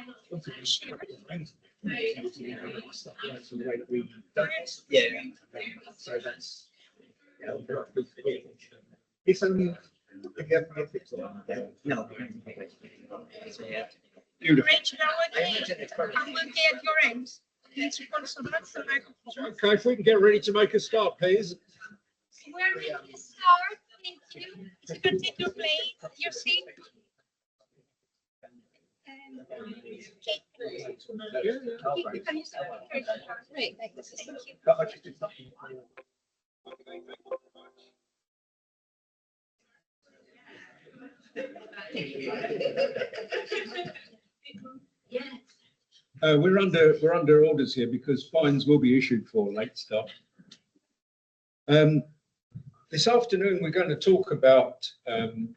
Yeah. So that's it's only if you have ethics on no. Rachel, I'm working at your end. Okay, if we can get ready to make a start, please. We're ready to start. Thank you. To continue playing your seat. Great, thank you. We're under orders here because fines will be issued for late start. This afternoon we're going to talk about the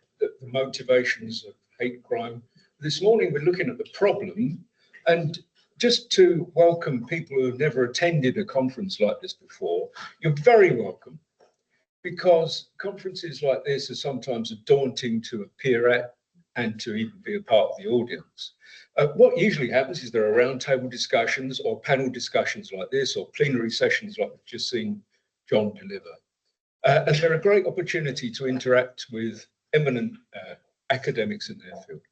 motivations of hate crime. This morning we're looking at the problem, and just to welcome people who have never attended a conference like this before, you're very welcome, because conferences like this are sometimes daunting to appear at and to even be a part of the audience. What usually happens is there are roundtable discussions or panel discussions like this, or plenary sessions like we've just seen John deliver. And they're a great opportunity to interact with eminent academics in their field.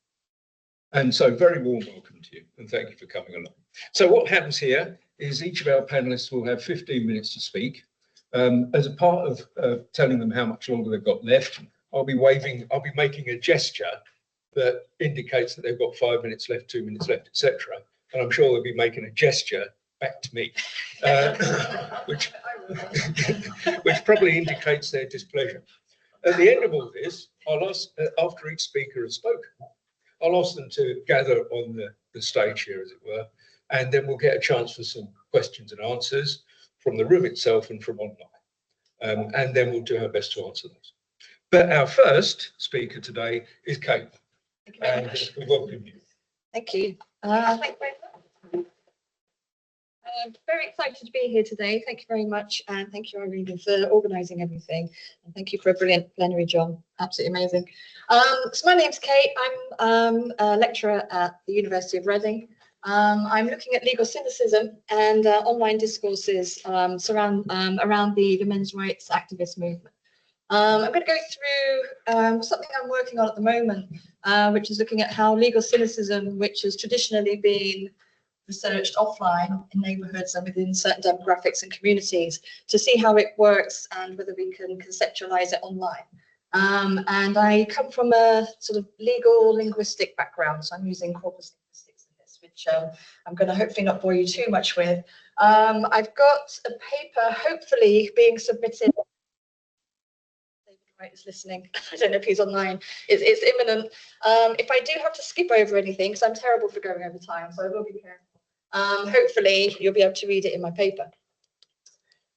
And so very warm welcome to you, and thank you for coming along. So what happens here is each of our panelists will have 15 minutes to speak. As a part of telling them how much longer they've got left, I'll be making a gesture that indicates that they've got 5 minutes left, 2 minutes left, etc. And I'm sure they'll be making a gesture back to me, which probably indicates their displeasure. At the end of all this, I'll ask, after each speaker has spoken, I'll ask them to gather on the stage here, as it were, and then we'll get a chance for some questions and answers from the room itself and from online. And then we'll do our best to answer those. But our first speaker today is Kate. And we welcome you. Thank you. I'm very excited to be here today. Thank you very much. And thank you, Irene, for organising everything. And thank you for a brilliant plenary, John. Absolutely amazing. So my name's Kate. I'm a lecturer at the University of Reading. I'm looking at legal cynicism and online discourses around the men's rights activist movement. I'm going to go through something I'm working on at the moment, which is looking at how legal cynicism, which has traditionally been researched offline in neighbourhoods and within certain demographics and communities, to see how it works and whether we can conceptualise it online. And I come from a sort of legal linguistic background, so I'm using corpus linguistics in this, which I'm going to hopefully not bore you too much with. I've got a paper hopefully being submitted. Right, is listening. I don't know if he's online. It's imminent. If I do have to skip over anything, because I'm terrible for going over time, so I will be careful. Hopefully you'll be able to read it in my paper.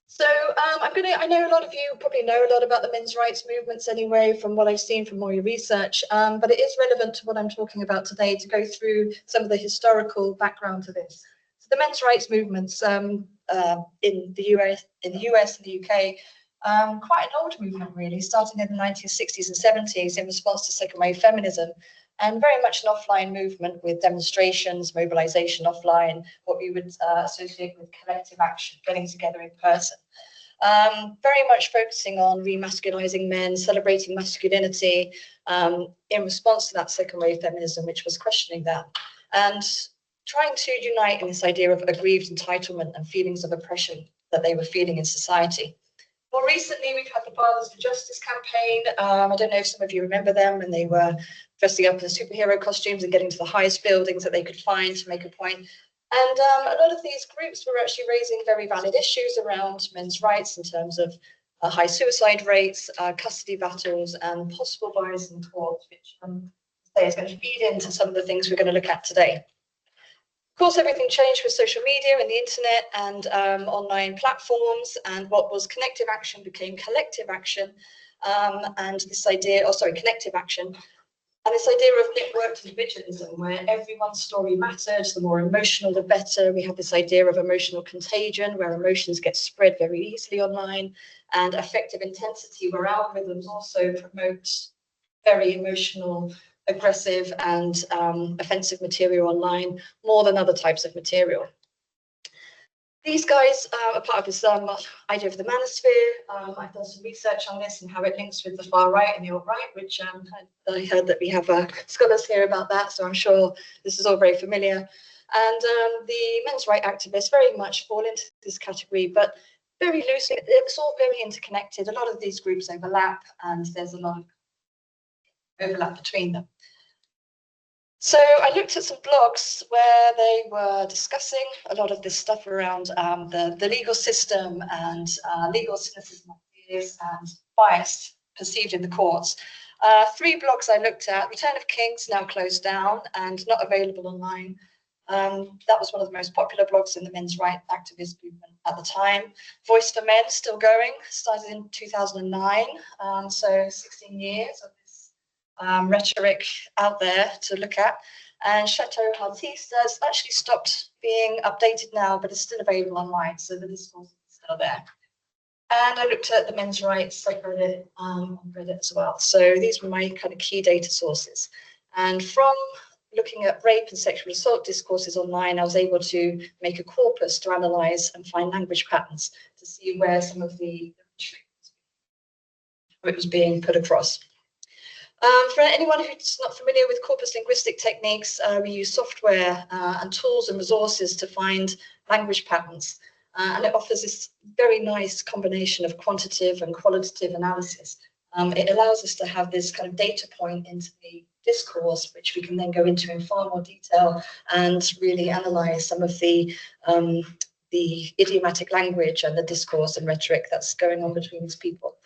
So I know a lot of you probably know a lot about the men's rights movements anyway, from what I've seen from all your research, but it is relevant to what I'm talking about today to go through some of the historical background to this. So the men's rights movements in the US and the UK, quite an old movement really, starting in the 1960s and 70s in response to second wave feminism, and very much an offline movement with demonstrations, mobilization offline, what we would associate with collective action, getting together in person. Very much focusing on remasculizing men, celebrating masculinity in response to that second wave feminism, which was questioning that, and trying to unite in this idea of aggrieved entitlement and feelings of oppression that they were feeling in society. More recently, we've had the Fathers for Justice campaign. I don't know if some of you remember them, and they were dressing up in superhero costumes and getting to the highest buildings that they could find to make a point. And a lot of these groups were actually raising very valid issues around men's rights in terms of high suicide rates, custody battles, and possible bias in court, which is going to feed into some of the things we're going to look at today. Of course, everything changed with social media and the internet and online platforms, and what was connective action became collective action, and this idea, connective action, and this idea of networked individualism, where everyone's story mattered, the more emotional, the better. We have this idea of emotional contagion, where emotions get spread very easily online, and affective intensity, where algorithms also promote very emotional aggressive and offensive material online more than other types of material. These guys are part of this idea of the manosphere. I've done some research on this and how it links with the far right and the alt-right, which I heard that we have scholars here about that, so I'm sure this is all very familiar. And the men's rights activists very much fall into this category, but very loosely. It's all very interconnected. A lot of these groups overlap, and there's a lot of overlap between them. So I looked at some blogs where they were discussing a lot of this stuff around the legal system and legal cynicism ideas and bias perceived in the courts. 3 blogs I looked at: Return of Kings, now closed down and not available online. That was one of the most popular blogs in the men's rights activist movement at the time. Voice for Men, still going, started in 2009, so 16 years of this rhetoric out there to look at. And Chateau Artiste has actually stopped being updated now, but it's still available online, so the discourse is still there. And I looked at the men's rights subreddit on Reddit as well. So these were my kind of key data sources. And from looking at rape and sexual assault discourses online, I was able to make a corpus to analyse and find language patterns to see where some of it was being put across. For anyone who's not familiar with corpus linguistic techniques, we use software and tools and resources to find language patterns. And it offers this very nice combination of quantitative and qualitative analysis. It allows us to have this kind of data point into the discourse, which we can then go into in far more detail and really analyse some of the idiomatic language and the discourse and rhetoric that's going on between these people.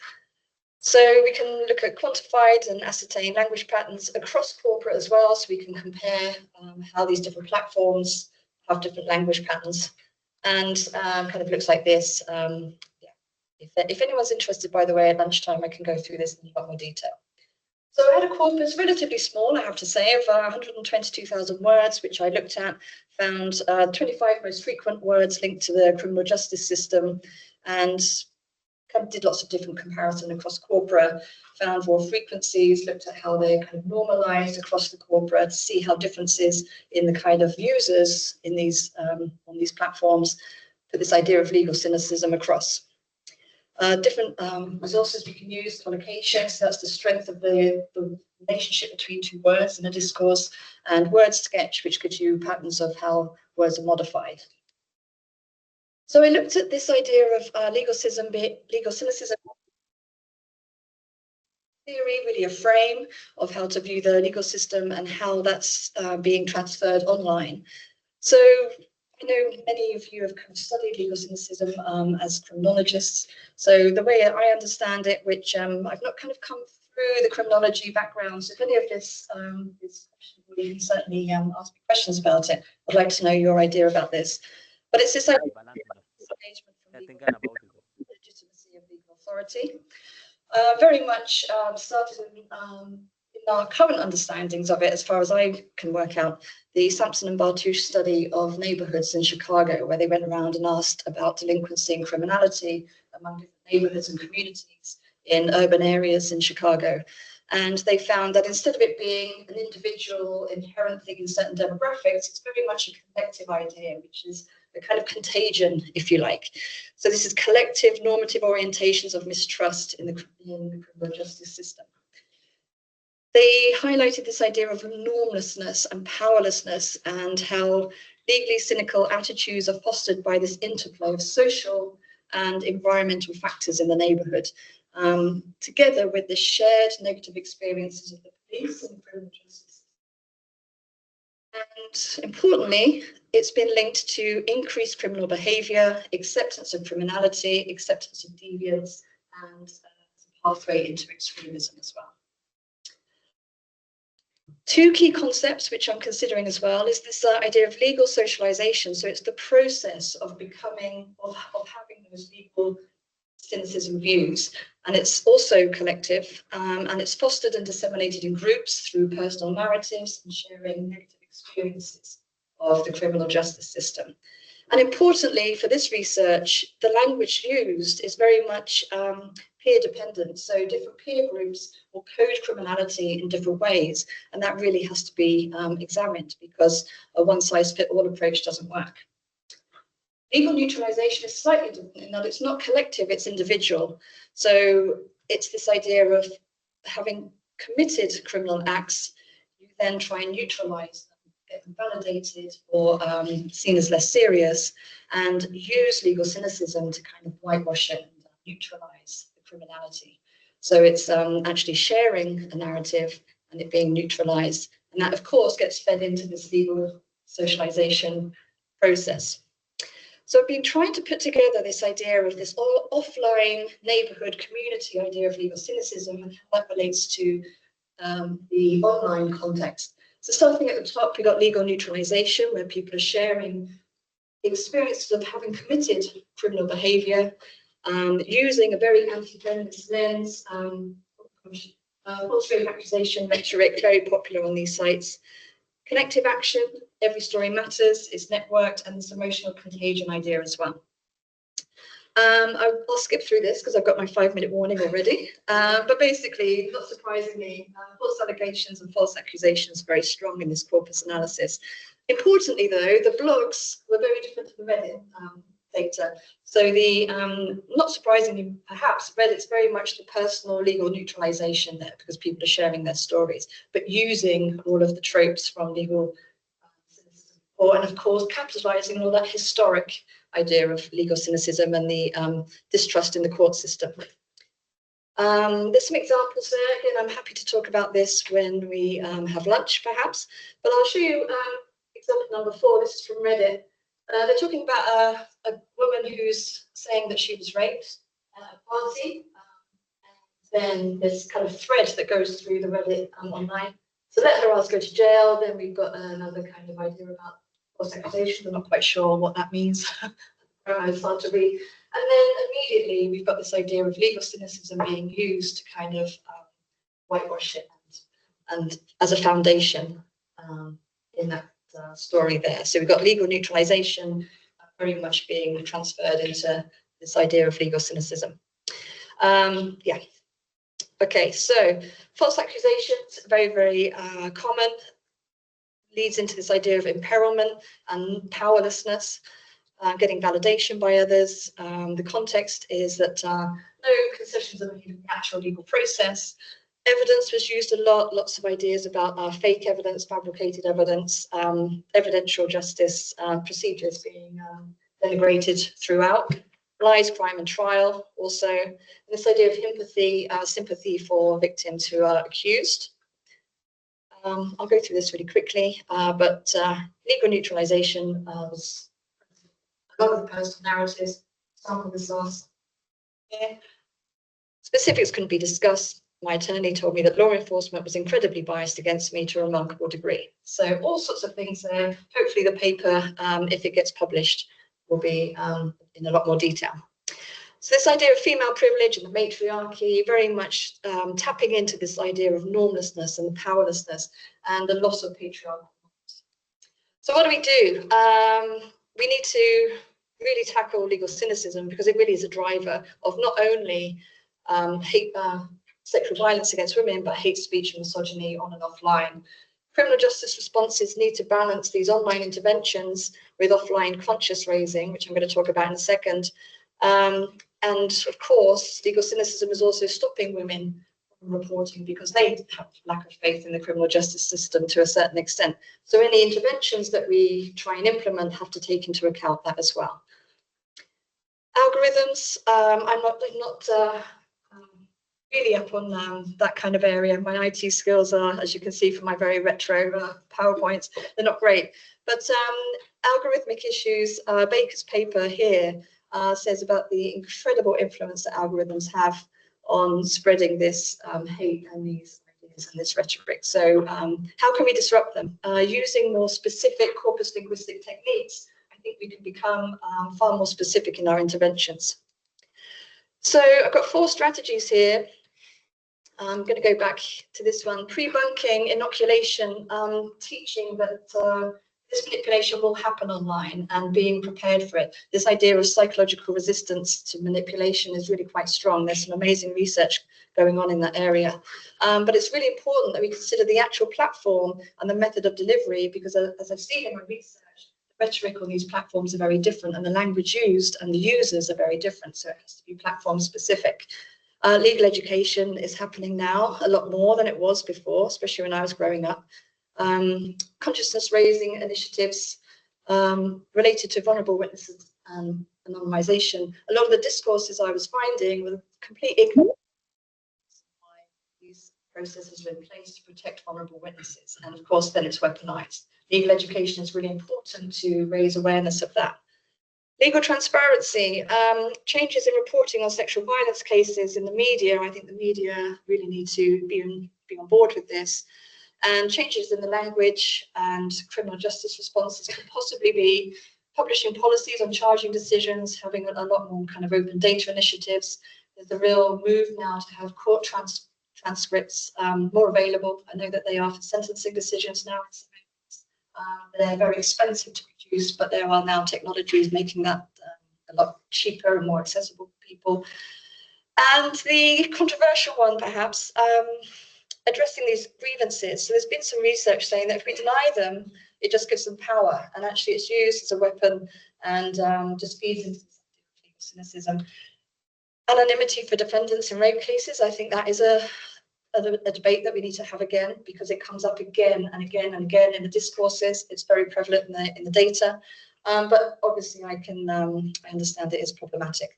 So we can look at quantified and ascertained language patterns across corporate as well, so we can compare how these different platforms have different language patterns. And kind of looks like this. If anyone's interested, by the way, at lunchtime, I can go through this in a lot more detail. So I had a corpus relatively small, I have to say, of 122,000 words, which I looked at, found 25 most frequent words linked to the criminal justice system, and kind of did lots of different comparison across corpora, found raw frequencies, looked at how they're kind of normalized across the corpora to see how differences in the kind of users in these on these platforms put this idea of legal cynicism across. Different resources we can use, collocation, so that's the strength of the relationship between 2 words in a discourse, and word sketch, which gives you patterns of how words are modified. So I looked at this idea of legal cynicism theory, really a frame of how to view the legal system and how that's being transferred online. So I know many of you have kind of studied legal cynicism as criminologists. So the way I understand it, which I've not kind of come through the criminology background, so if any of this is questionable, you can certainly ask me questions about it. I'd like to know your idea about this. But it's this idea of engagement from the legitimacy of legal authority. Very much started in our current understandings of it, as far as I can work out, the Sampson and Bartouche study of neighbourhoods in Chicago, where they went around and asked about delinquency and criminality among different neighbourhoods and communities in urban areas in Chicago. And they found that instead of it being an individual inherent thing in certain demographics, it's very much a collective idea, which is a kind of contagion, if you like. So this is collective normative orientations of mistrust in the criminal justice system. They highlighted this idea of normlessness and powerlessness, and how legally cynical attitudes are fostered by this interplay of social and environmental factors in the neighbourhood, together with the shared negative experiences of the police and criminal justice. And importantly, it's been linked to increased criminal behaviour, acceptance of criminality, acceptance of deviance, and a pathway into extremism as well. 2 key concepts which I'm considering as well is this idea of legal socialization. So it's the process of becoming, of having those legal cynicism views. And it's also collective, and it's fostered and disseminated in groups through personal narratives and sharing negative experiences of the criminal justice system. And importantly for this research, the language used is very much peer dependent. So different peer groups will code criminality in different ways. And that really has to be examined, because a one-size-fits-all approach doesn't work. Legal neutralization is slightly different in that it's not collective, it's individual. So it's this idea of having committed criminal acts, you then try and neutralize them, get them validated or seen as less serious, and use legal cynicism to kind of whitewash it and neutralize the criminality. So it's actually sharing a narrative and it being neutralized. And that, of course, gets fed into this legal socialization process. So I've been trying to put together this idea of this offline neighborhood community idea of legal cynicism and how that relates to the online context. So starting at the top, we got legal neutralization, where people are sharing experiences of having committed criminal behavior, using a very anti-feminist lens, false accusation rhetoric, very popular on these sites. Connective action, every story matters, is networked, and this emotional contagion idea as well. I'll skip through this because I've got my 5-minute warning already. But basically, not surprisingly, false allegations and false accusations are very strong in this corpus analysis. Importantly, though, the blogs were very different to the Reddit data. So the, not surprisingly, perhaps, Reddit's very much the personal legal neutralization there, because people are sharing their stories, but using all of the tropes from legal cynicism, and of course, capitalizing all that historic idea of legal cynicism and the distrust in the court system. There's some examples there. Again, I'm happy to talk about this when we have lunch, perhaps, but I'll show you example number 4. This is from Reddit. They're talking about a woman who's saying that she was raped at a party. Then there's kind of thread that goes through the Reddit online. So let her ass go to jail. Then we've got another kind of idea about false accusation. I'm not quite sure what that means. It's hard to read. And then immediately we've got this idea of legal cynicism being used to kind of whitewash it and as a foundation in that story there. So we've got legal neutralization very much being transferred into this idea of legal cynicism. Yeah. Okay, so false accusations, very, very common, leads into this idea of imperilment and powerlessness, getting validation by others. The context is that no concessions are made in the actual legal process. Evidence was used a lot, lots of ideas about fake evidence, fabricated evidence, evidential justice procedures being denigrated throughout. Lies, crime and trial also. And this idea of empathy, sympathy for victims who are accused. I'll go through this really quickly, but legal neutralization was a lot of the personal narratives, some of the source. Yeah. Specifics couldn't be discussed. My attorney told me that law enforcement was incredibly biased against me to a remarkable degree. So all sorts of things there. Hopefully the paper, if it gets published, will be in a lot more detail. So this idea of female privilege and the matriarchy, very much tapping into this idea of normlessness and powerlessness and the loss of patriarchal norms. So what do? We need to really tackle legal cynicism, because it really is a driver of not only sexual violence against women, but hate speech and misogyny on and offline. Criminal justice responses need to balance these online interventions with offline conscious raising, which I'm going to talk about in a second. And of course, legal cynicism is also stopping women from reporting because they have lack of faith in the criminal justice system to a certain extent. So any interventions that we try and implement have to take into account that as well. Algorithms, I'm not really up on that kind of area. My IT skills are, as you can see from my very retro PowerPoints, they're not great. But algorithmic issues, Baker's paper here says about the incredible influence that algorithms have on spreading this hate and these ideas and this rhetoric. So how can we disrupt them? Using more specific corpus linguistic techniques, I think we can become far more specific in our interventions. So I've got 4 strategies here. I'm going to go back to this one: pre-bunking, inoculation, teaching that this manipulation will happen online, and being prepared for it. This idea of psychological resistance to manipulation is really quite strong. There's some amazing research going on in that area. But it's really important that we consider the actual platform and the method of delivery, because as I've seen in my research, the rhetoric on these platforms are very different, and the language used and the users are very different. So it has to be platform specific. Legal education is happening now a lot more than it was before, especially when I was growing up. Consciousness raising initiatives related to vulnerable witnesses and anonymization. A lot of the discourses I was finding were complete ignorance why these processes are in place to protect vulnerable witnesses, and of course then it's weaponized. Legal education is really important to raise awareness of that. Legal transparency, changes in reporting on sexual violence cases in the media. I think the media really need to be on board with this. And changes in the language and criminal justice responses can possibly be publishing policies on charging decisions, having a lot more kind of open data initiatives. There's a real move now to have court transcripts more available. I know that they are for sentencing decisions now. They're very expensive to produce, but there are now technologies making that a lot cheaper and more accessible for people. And the controversial one, perhaps, addressing these grievances. So there's been some research saying that if we deny them, it just gives them power, and actually it's used as a weapon and just feeds into cynicism. Anonymity for defendants in rape cases, I think that is a debate that we need to have again, because it comes up again and again and again in the discourses. It's very prevalent in the data, but obviously I understand it is problematic.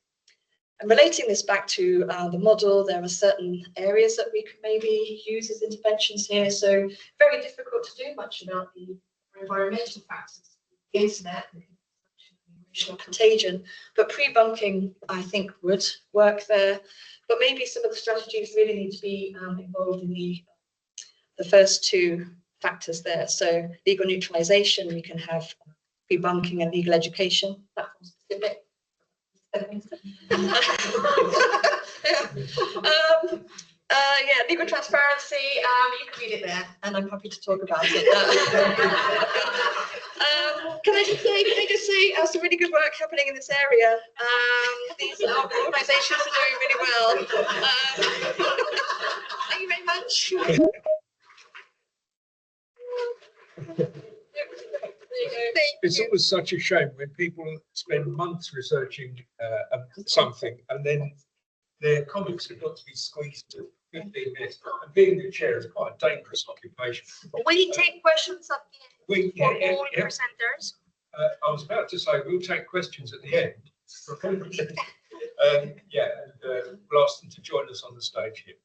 And relating this back to the model, there are certain areas that we could maybe use as interventions here. So very difficult to do much about the environmental factors, the internet, the emotional contagion, but pre-bunking, I think, would work there. But maybe some of the strategies really need to be involved in the first two factors there. So legal neutralization, we can have pre-bunking and legal education, platform specific. Legal transparency, you can read it there, and I'm happy to talk about it. Can I just say some really good work happening in this area. These organisations are doing really well. Thank you very much. It's always such a shame when people spend months researching something, and then their comments have got to be squeezed to 15 minutes. And being the chair is quite a dangerous occupation. We take questions at the end for all Yeah. presenters. I was about to say we'll take questions at the end. We'll ask them to join us on the stage here.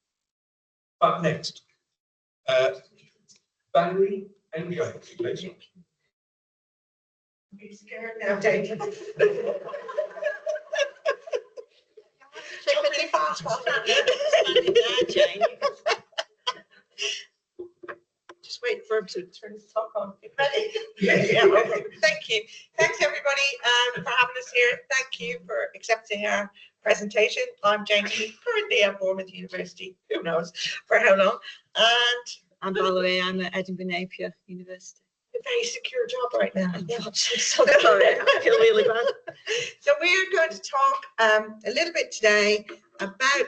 But next, Valerie and Jane, please. I'm scared now, Jane. Really fast. Just wait for him to turn his talk on. Ready? Yeah. Okay. Thank you. Thanks everybody for having us here. Thank you for accepting our presentation. I'm Jane Healy, currently at Bournemouth University. Who knows for how long? And I'm Valerie. I'm at Edinburgh Napier University. a very secure job right now. Yeah, so sorry, I feel really bad. So we're going to talk a little bit today about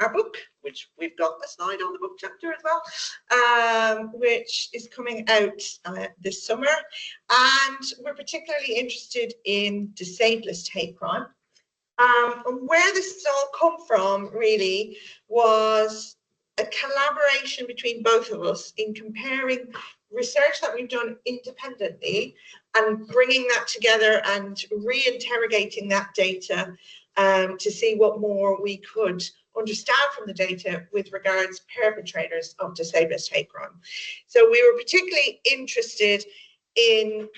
our book, which we've got a slide on the book chapter as well, which is coming out this summer. And we're particularly interested in disablist hate crime. And where this has all come from really was a collaboration between both of us in comparing research that we've done independently and bringing that together and reinterrogating that data to see what more we could understand from the data with regards perpetrators of disablist hate crime. So we were particularly interested in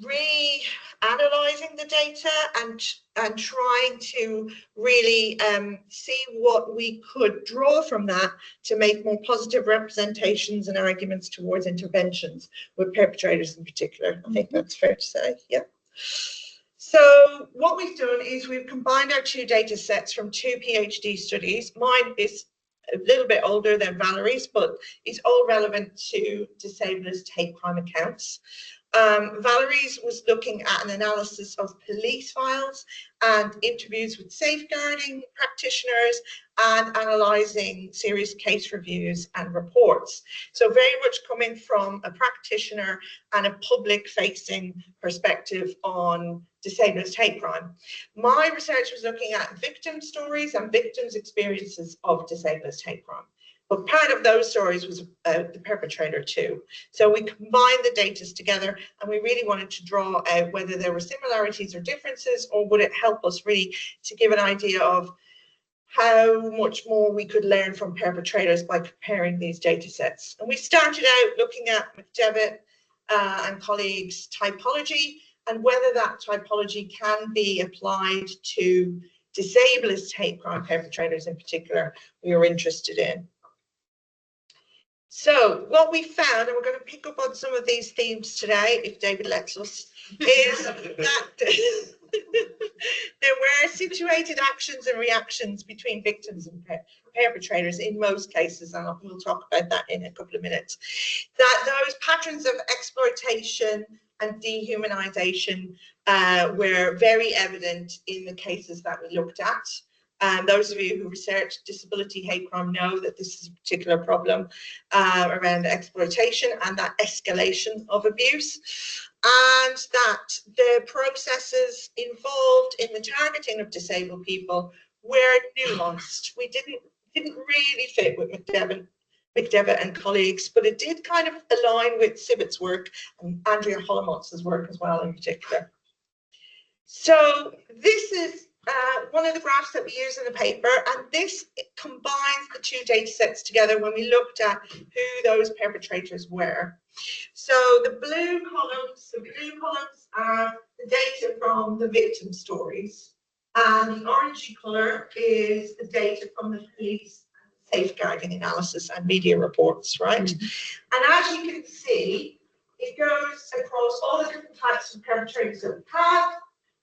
reanalyzing the data and trying to really see what we could draw from that to make more positive representations and arguments towards interventions with perpetrators in particular. I think that's fair to say, yeah. So what we've done is we've combined our two data sets from two PhD studies. Mine is a little bit older than Valerie's, but it's all relevant to disablist hate crime accounts. Valerie's was looking at an analysis of police files and interviews with safeguarding practitioners and analysing serious case reviews and reports. So very much coming from a practitioner and a public-facing perspective on disablist hate crime. My research was looking at victim stories and victims' experiences of disablist hate crime. But part of those stories was the perpetrator too. So we combined the data together and we really wanted to draw out whether there were similarities or differences, or would it help us really to give an idea of how much more we could learn from perpetrators by comparing these data sets. And we started out looking at McDevitt and colleagues' typology and whether that typology can be applied to disablist hate crime perpetrators in particular we were interested in. So what we found, and we're going to pick up on some of these themes today, if David lets us, is that there were situated actions and reactions between victims and perpetrators in most cases, and we'll talk about that in a couple of minutes. That those patterns of exploitation and dehumanization were very evident in the cases that we looked at. And those of you who research disability hate crime know that this is a particular problem around exploitation and that escalation of abuse, and that the processes involved in the targeting of disabled people were nuanced. We didn't really fit with McDevitt and colleagues, but it did kind of align with Sibbitt's work and Andrea Holomotz's work as well in particular. So this is one of the graphs that we use in the paper, and this combines the two data sets together when we looked at who those perpetrators were. So the blue columns are the data from the victim stories, and the orangey colour is the data from the police safeguarding analysis and media reports, right? And as you can see, it goes across all the different types of perpetrators that we have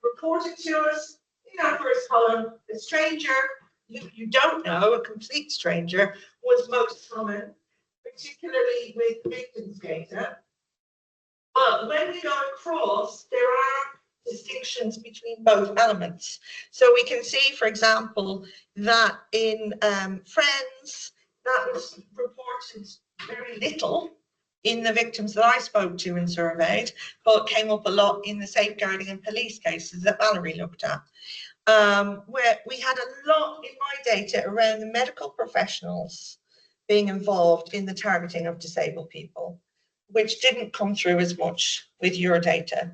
reported to us. In our first column, a stranger who you don't know, a complete stranger, was most common, particularly with victims data. But when we go across, there are distinctions between both elements. So we can see, for example, that in Friends, that was reported very little in the victims that I spoke to and surveyed, but came up a lot in the safeguarding and police cases that Valerie looked at. Where we had a lot in my data around the medical professionals being involved in the targeting of disabled people, which didn't come through as much with your data.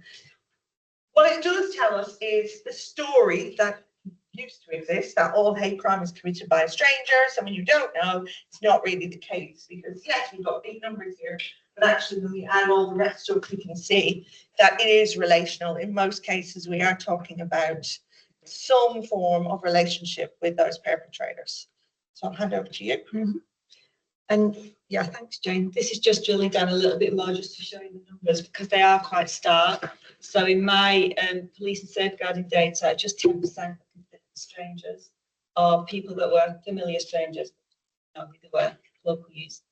What it does tell us is the story that used to exist, that all hate crime is committed by a stranger. So when you don't know, it's not really the case, because yes, we've got big numbers here, but actually when we add all the rest up, we can see that it is relational. In most cases, we are talking about some form of relationship with those perpetrators. So I'll hand over to you. And yeah, thanks, Jane. This is just drilling down a little bit more just to show you the numbers, because they are quite stark. So in my police and safeguarding data, just 10% of strangers are people that were familiar strangers, not they were local users.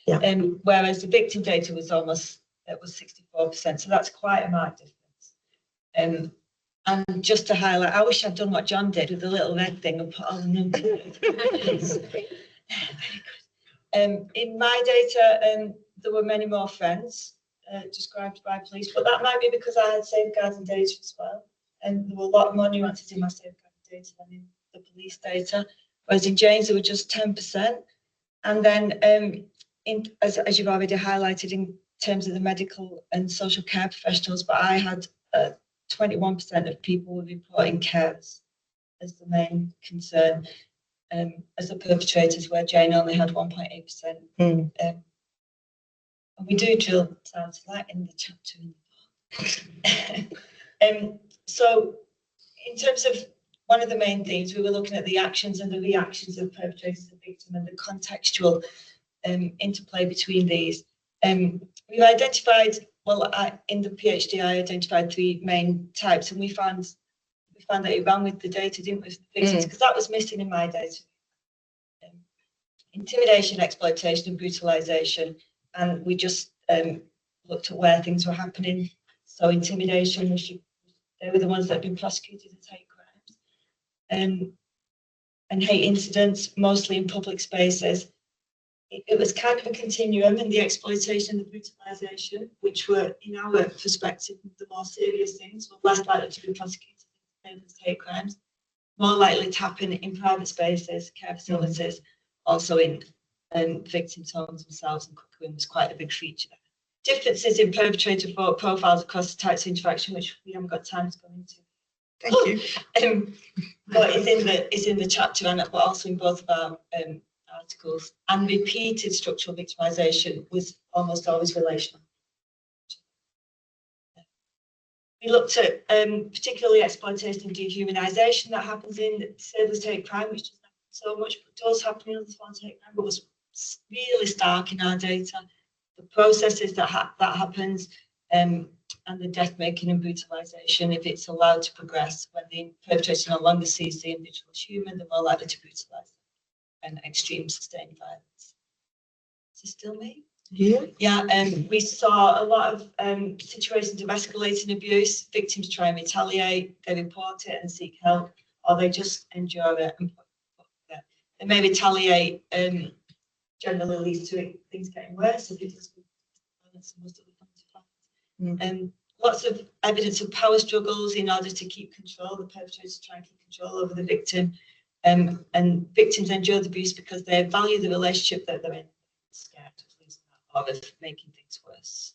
Yeah. Whereas the victim data was almost, it was 64%. So that's quite a marked difference. And just to highlight, I wish I'd done what John did with the little red thing and put all the numbers. Very good. In my data, there were many more friends described by police, but that might be because I had safeguarding data as well. And there were a lot more nuances in my safeguarding data than in the police data. Whereas in Jane's, there were just 10%. And then, as you've already highlighted, in terms of the medical and social care professionals, but I had 21% of people were reporting carers as the main concern, as the perpetrators, where Jane only had 1.8%. And we do drill down to that in the chapter in the book. So in terms of one of the main themes, we were looking at the actions and the reactions of perpetrators and victim and the contextual interplay between these. We've identified, well, in the PhD, I identified 3 main types, and we found that it ran with the data, didn't we, because that was missing in my data. intimidation, exploitation and brutalisation. And we just looked at where things were happening. So intimidation, they were the ones that had been prosecuted as hate crimes. And hate incidents, mostly in public spaces. It was kind of a continuum in the exploitation and the brutalisation, which were, in our perspective, the more serious things, were less likely to be prosecuted as hate crimes, more likely to happen in private spaces, care facilities, also in victims' homes themselves, and cookering was quite a big feature there. Differences in perpetrator profiles across the types of interaction, which we haven't got time to go into. Thank you. But it's in the chapter, and but also in both of our articles. And repeated structural victimisation was almost always relational. We looked at particularly exploitation and dehumanisation that happens in disabled hate crime, which doesn't happen so much, but does happen in other forms of hate crime, but was really stark in our data. The processes that happens, and the death making and brutalisation, if it's allowed to progress, when the perpetrator no longer sees the individual as human, they're more likely to brutalise and extreme sustained violence. Is it still me? Yeah. Yeah, we saw a lot of situations of escalating abuse. Victims try and retaliate, they report it and seek help, or they just endure it and they may retaliate. Generally leads to things getting worse. If it does, lots of evidence of power struggles in order to keep control. The perpetrators try and keep control over the victim, and victims endure the abuse because they value the relationship that they're in, scared of losing that or of making things worse.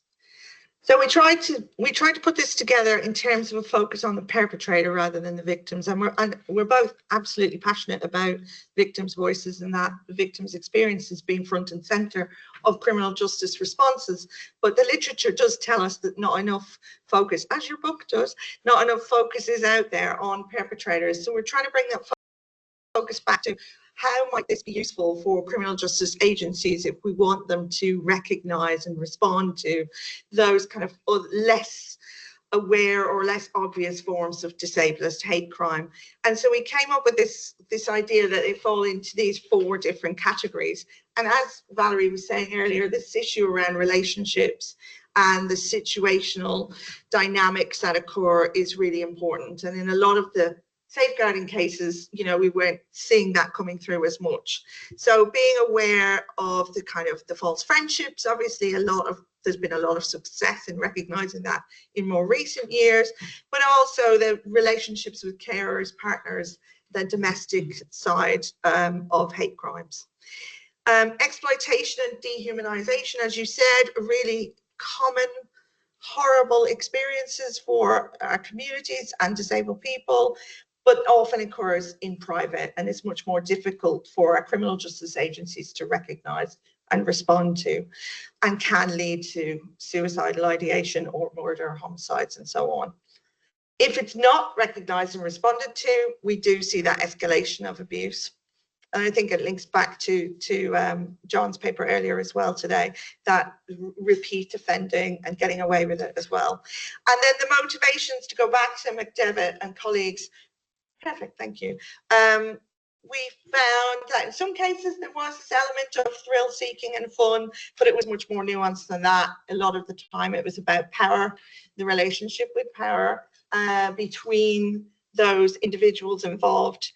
So we tried to put this together in terms of a focus on the perpetrator rather than the victims, and we're both absolutely passionate about victims' voices and that the victims' experiences being front and centre of criminal justice responses. But the literature does tell us that not enough focus, as your book does, not enough focus is out there on perpetrators. So we're trying to bring that focus back to how might this be useful for criminal justice agencies if we want them to recognise and respond to those kind of less aware or less obvious forms of disablist hate crime. And so we came up with this idea that they fall into these 4 different categories. And as Valerie was saying earlier, this issue around relationships and the situational dynamics that occur is really important. And in a lot of the safeguarding cases, you know, we weren't seeing that coming through as much. So being aware of the kind of the false friendships, obviously there's been a lot of success in recognising that in more recent years, but also the relationships with carers, partners, the domestic side of hate crimes. Exploitation and dehumanisation, as you said, are really common, horrible experiences for our communities and disabled people, but often occurs in private, and it's much more difficult for our criminal justice agencies to recognise and respond to, and can lead to suicidal ideation or murder, homicides and so on. If it's not recognised and responded to, we do see that escalation of abuse. And I think it links back to John's paper earlier as well today, that repeat offending and getting away with it as well. And then the motivations, to go back to McDevitt and colleagues. Perfect, thank you. We found that in some cases there was this element of thrill seeking and fun, but it was much more nuanced than that. A lot of the time it was about power, the relationship with power between those individuals involved.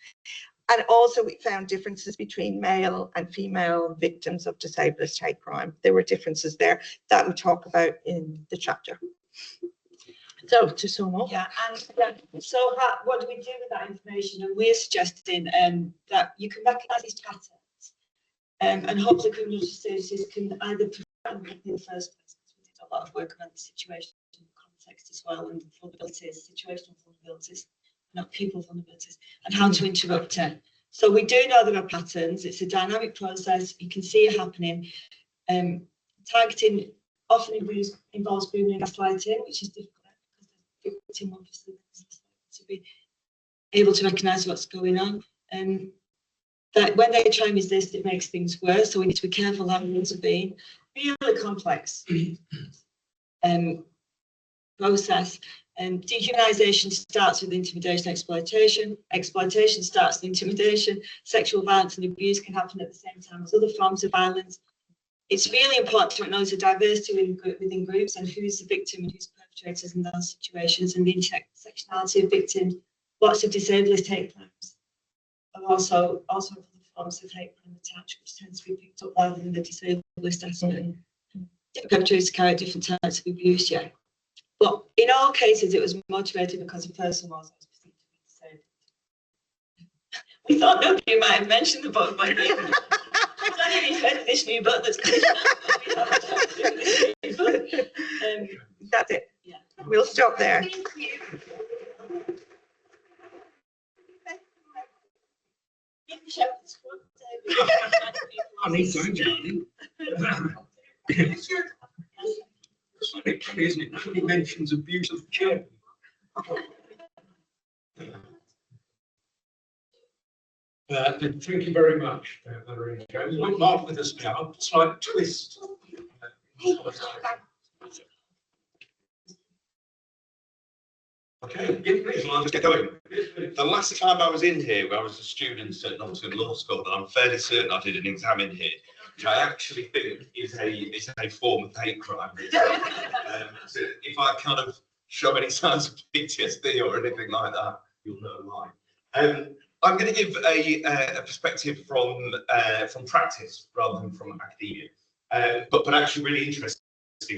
And also we found differences between male and female victims of disabled hate crime. There were differences there that we talk about in the chapter. So to sum up. Yeah, and so what do we do with that information? And we're suggesting that you can recognise these patterns, and hopefully criminal justice agencies can either prevent them in the first place, because we did a lot of work around the situation context as well, and vulnerabilities, situational vulnerabilities, not people vulnerabilities, and how to interrupt it. So we do know there are patterns. It's a dynamic process. You can see it happening. Targeting often involves grooming and gaslighting, which is difficult. Victim obviously to be able to recognise what's going on, and that when they try and resist, it makes things worse. So we need to be careful how we intervene. Really complex process. Dehumanisation starts with intimidation, exploitation. Exploitation starts with intimidation. Sexual violence and abuse can happen at the same time as other forms of violence. It's really important to acknowledge the diversity within groups and who's the victim and who's perpetrators in those situations, and the intersectionality of victims. Lots of disablist hate crimes are also other forms of hate crime attached, which tends to be picked up rather than the disablist aspect. Perpetrators carry out different types of abuse, yeah. But in all cases, it was motivated because a person was perceived to be disabled. We thought nobody might have mentioned the book, but I don't know if you've heard of this new book that's coming out. That's it. Yeah. We'll stop there. Thank you. I need to Jane. It's funny, isn't it? Nobody mentions abuse of children. Thank you very much, Valerie. We went off with us now. Slight twist. Okay, please, I'll just get going. The last time I was in here, I was a student at Oxford Law School, and I'm fairly certain I did an exam in here, which I actually think is a form of hate crime. So if I kind of show any signs of PTSD or anything like that, you'll know why. I'm going to give a perspective from practice rather than from academia, but actually really interesting.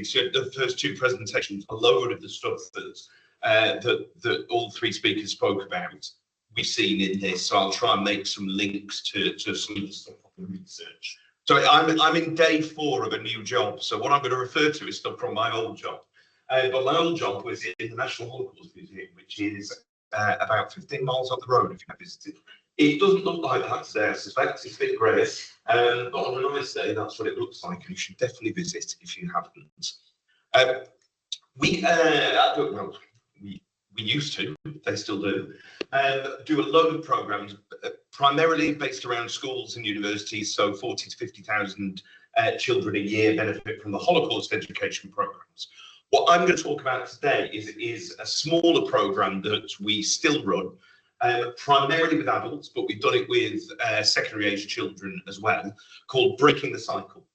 So the first two presentations, a load of the stuff that all three speakers spoke about, we've seen in this. So I'll try and make some links to some of the stuff on the research. So I'm in day 4 of a new job. So what I'm going to refer to is stuff from my old job. But my old job was in the National Holocaust Museum, which is about 15 miles up the road if you have visited. It doesn't look like that today, I suspect. It's a bit grey. But on a nice day, that's what it looks like. And you should definitely visit if you haven't. We used to, they still do a load of programs, primarily based around schools and universities. So 40 to 50,000 children a year benefit from the Holocaust education programs. What I'm going to talk about today is a smaller program that we still run, primarily with adults, but we've done it with secondary age children as well, called Breaking the Cycle.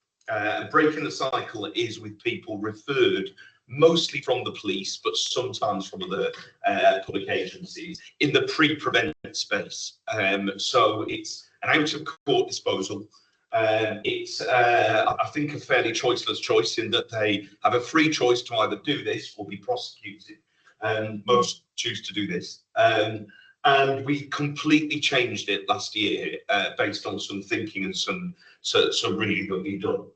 Breaking the Cycle is with people referred mostly from the police, but sometimes from other public agencies in the pre-prevent space. So it's an out-of-court disposal. It's, I think, a fairly choiceless choice in that they have a free choice to either do this or be prosecuted. Most choose to do this. And we completely changed it last year based on some thinking and some reading that we've done.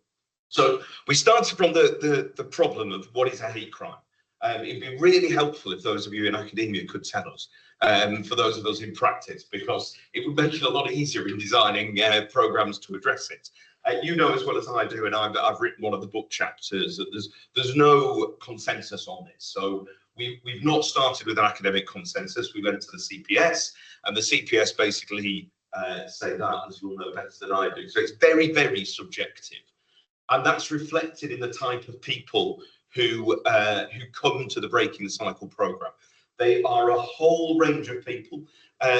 So we started from the problem of what is a hate crime. It'd be really helpful if those of you in academia could tell us, for those of us in practice, because it would make it a lot easier in designing programs to address it. You know as well as I do, and I've written one of the book chapters, that there's no consensus on this. So we've not started with an academic consensus. We went to the CPS, and the CPS basically say that, as you'll know better than I do. So it's very, very subjective. And that's reflected in the type of people who come to the Breaking the Cycle programme. They are a whole range of people,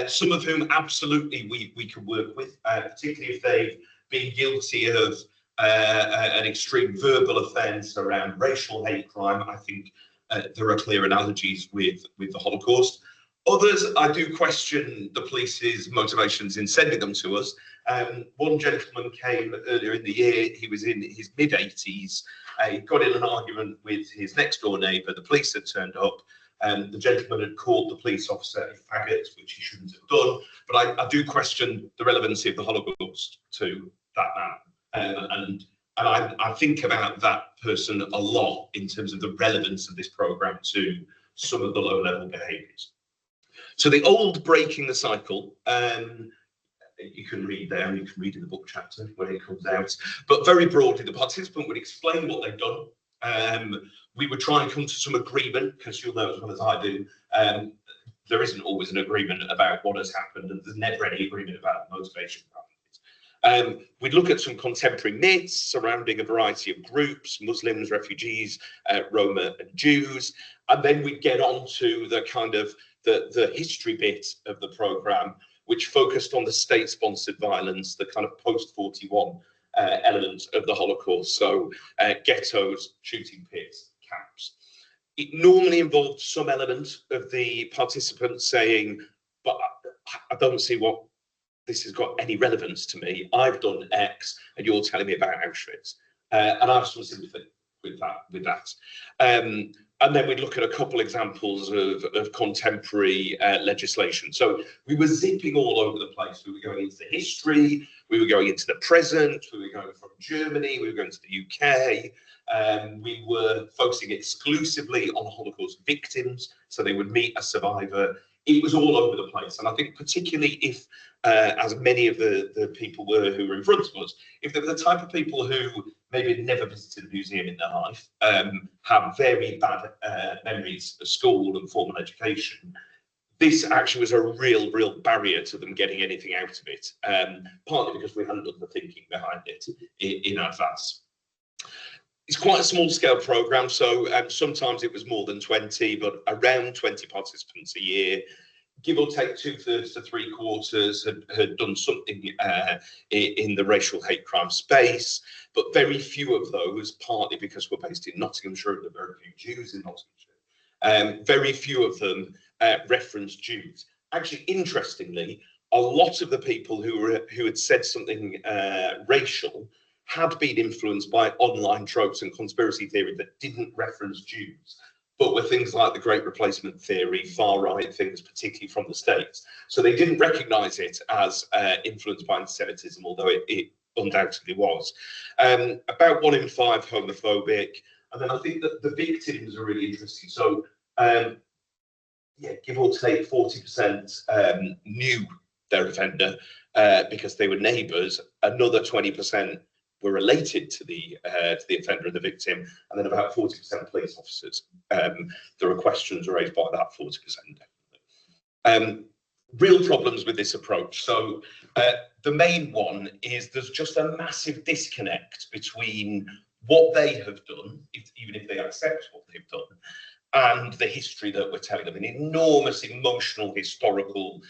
some of whom absolutely we can work with, particularly if they've been guilty of an extreme verbal offence around racial hate crime. I think there are clear analogies with the Holocaust. Others, I do question the police's motivations in sending them to us. One gentleman came earlier in the year. He was in his mid-80s. He got in an argument with his next door neighbour. The police had turned up, and the gentleman had called the police officer a faggot, which he shouldn't have done. But I do question the relevancy of the Holocaust to that man. And I think about that person a lot in terms of the relevance of this programme to some of the low-level behaviours. So the old Breaking the Cycle, you can read there, you can read in the book chapter when it comes out, but very broadly, the participant would explain what they've done. We would try and come to some agreement, because you'll know as well as I do, there isn't always an agreement about what has happened, and there's never any agreement about the motivation behind We'd look at some contemporary myths surrounding a variety of groups, Muslims, refugees, Roma and Jews, and then we'd get on to the kind of the history bit of the programme, which focused on the state-sponsored violence, the kind of post-41 elements of the Holocaust, so ghettos, shooting pits, camps. It normally involved some element of the participants saying, but I don't see what this has got any relevance to me. I've done X and you're telling me about Auschwitz. And I have some sympathy with that. And then we'd look at a couple examples of contemporary legislation. So we were zipping all over the place. We were going into the history, we were going into the present, we were going from Germany, we were going to the UK. We were focusing exclusively on Holocaust victims, so they would meet a survivor. It was all over the place. And I think particularly if, as many of the people were who were in front of us, if they were the type of people who maybe had never visited a museum in their life, have very bad memories of school and formal education, this actually was a real barrier to them getting anything out of it, partly because we hadn't done the thinking behind it in advance. It's quite a small scale programme, so sometimes it was more than 20, but around 20 participants a year. Give or take 2/3 to 3/4 had done something in the racial hate crime space, but very few of those, partly because we're based in Nottinghamshire and there are very few Jews in Nottinghamshire, very few of them referenced Jews. Actually, interestingly, a lot of the people who had said something racial had been influenced by online tropes and conspiracy theory that didn't reference Jews, but were things like the Great Replacement theory, far-right things, particularly from the States. So they didn't recognise it as influenced by anti-Semitism, although it undoubtedly was. About 1 in 5 homophobic, and then I think that the victims are really interesting. So, yeah, give or take 40% knew their offender because they were neighbours. Another 20% were related to the offender and the victim, and then about 40% police officers. There were questions raised by that 40%. Real problems with this approach. So the main one is there's just a massive disconnect between what they have done, even if they accept what they've done, and the history that we're telling them. An enormous emotional, historical,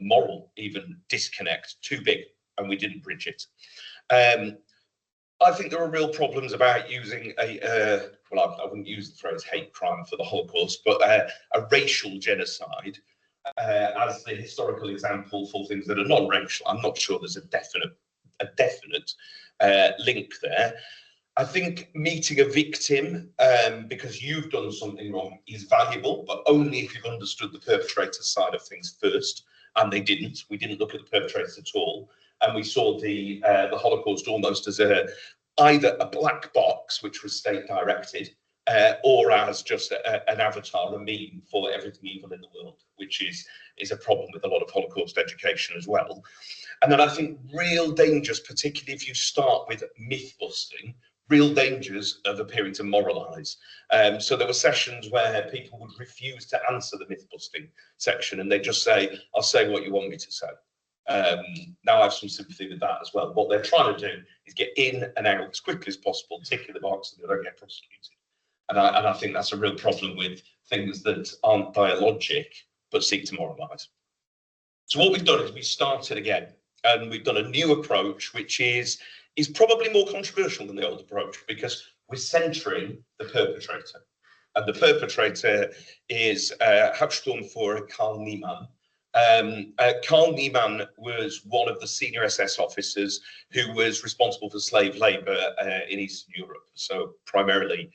moral even disconnect, too big, and we didn't bridge it. I think there are real problems about using well, I wouldn't use the phrase hate crime for the Holocaust, but a racial genocide as the historical example for things that are non-racial. I'm not sure there's a definite link there. I think meeting a victim because you've done something wrong is valuable, but only if you've understood the perpetrator's side of things first, and they didn't. We didn't look at the perpetrators at all. And we saw the Holocaust almost as either a black box, which was state directed, or as just an avatar, a meme for everything evil in the world, which is a problem with a lot of Holocaust education as well. And then I think real dangers, particularly if you start with myth busting, real dangers of appearing to moralise. So there were sessions where people would refuse to answer the myth busting section, and they just say, "I'll say what you want me to say." Now I have some sympathy with that as well. What they're trying to do is get in and out as quickly as possible, ticking the box so they don't get prosecuted. And I think that's a real problem with things that aren't dialogic but seek to moralise. So what we've done is we started again, and we've done a new approach, which is probably more controversial than the old approach, because we're centering the perpetrator. And the perpetrator is Houghton for Karl Niemann. Karl Niemann was one of the senior SS officers who was responsible for slave labour in Eastern Europe, so primarily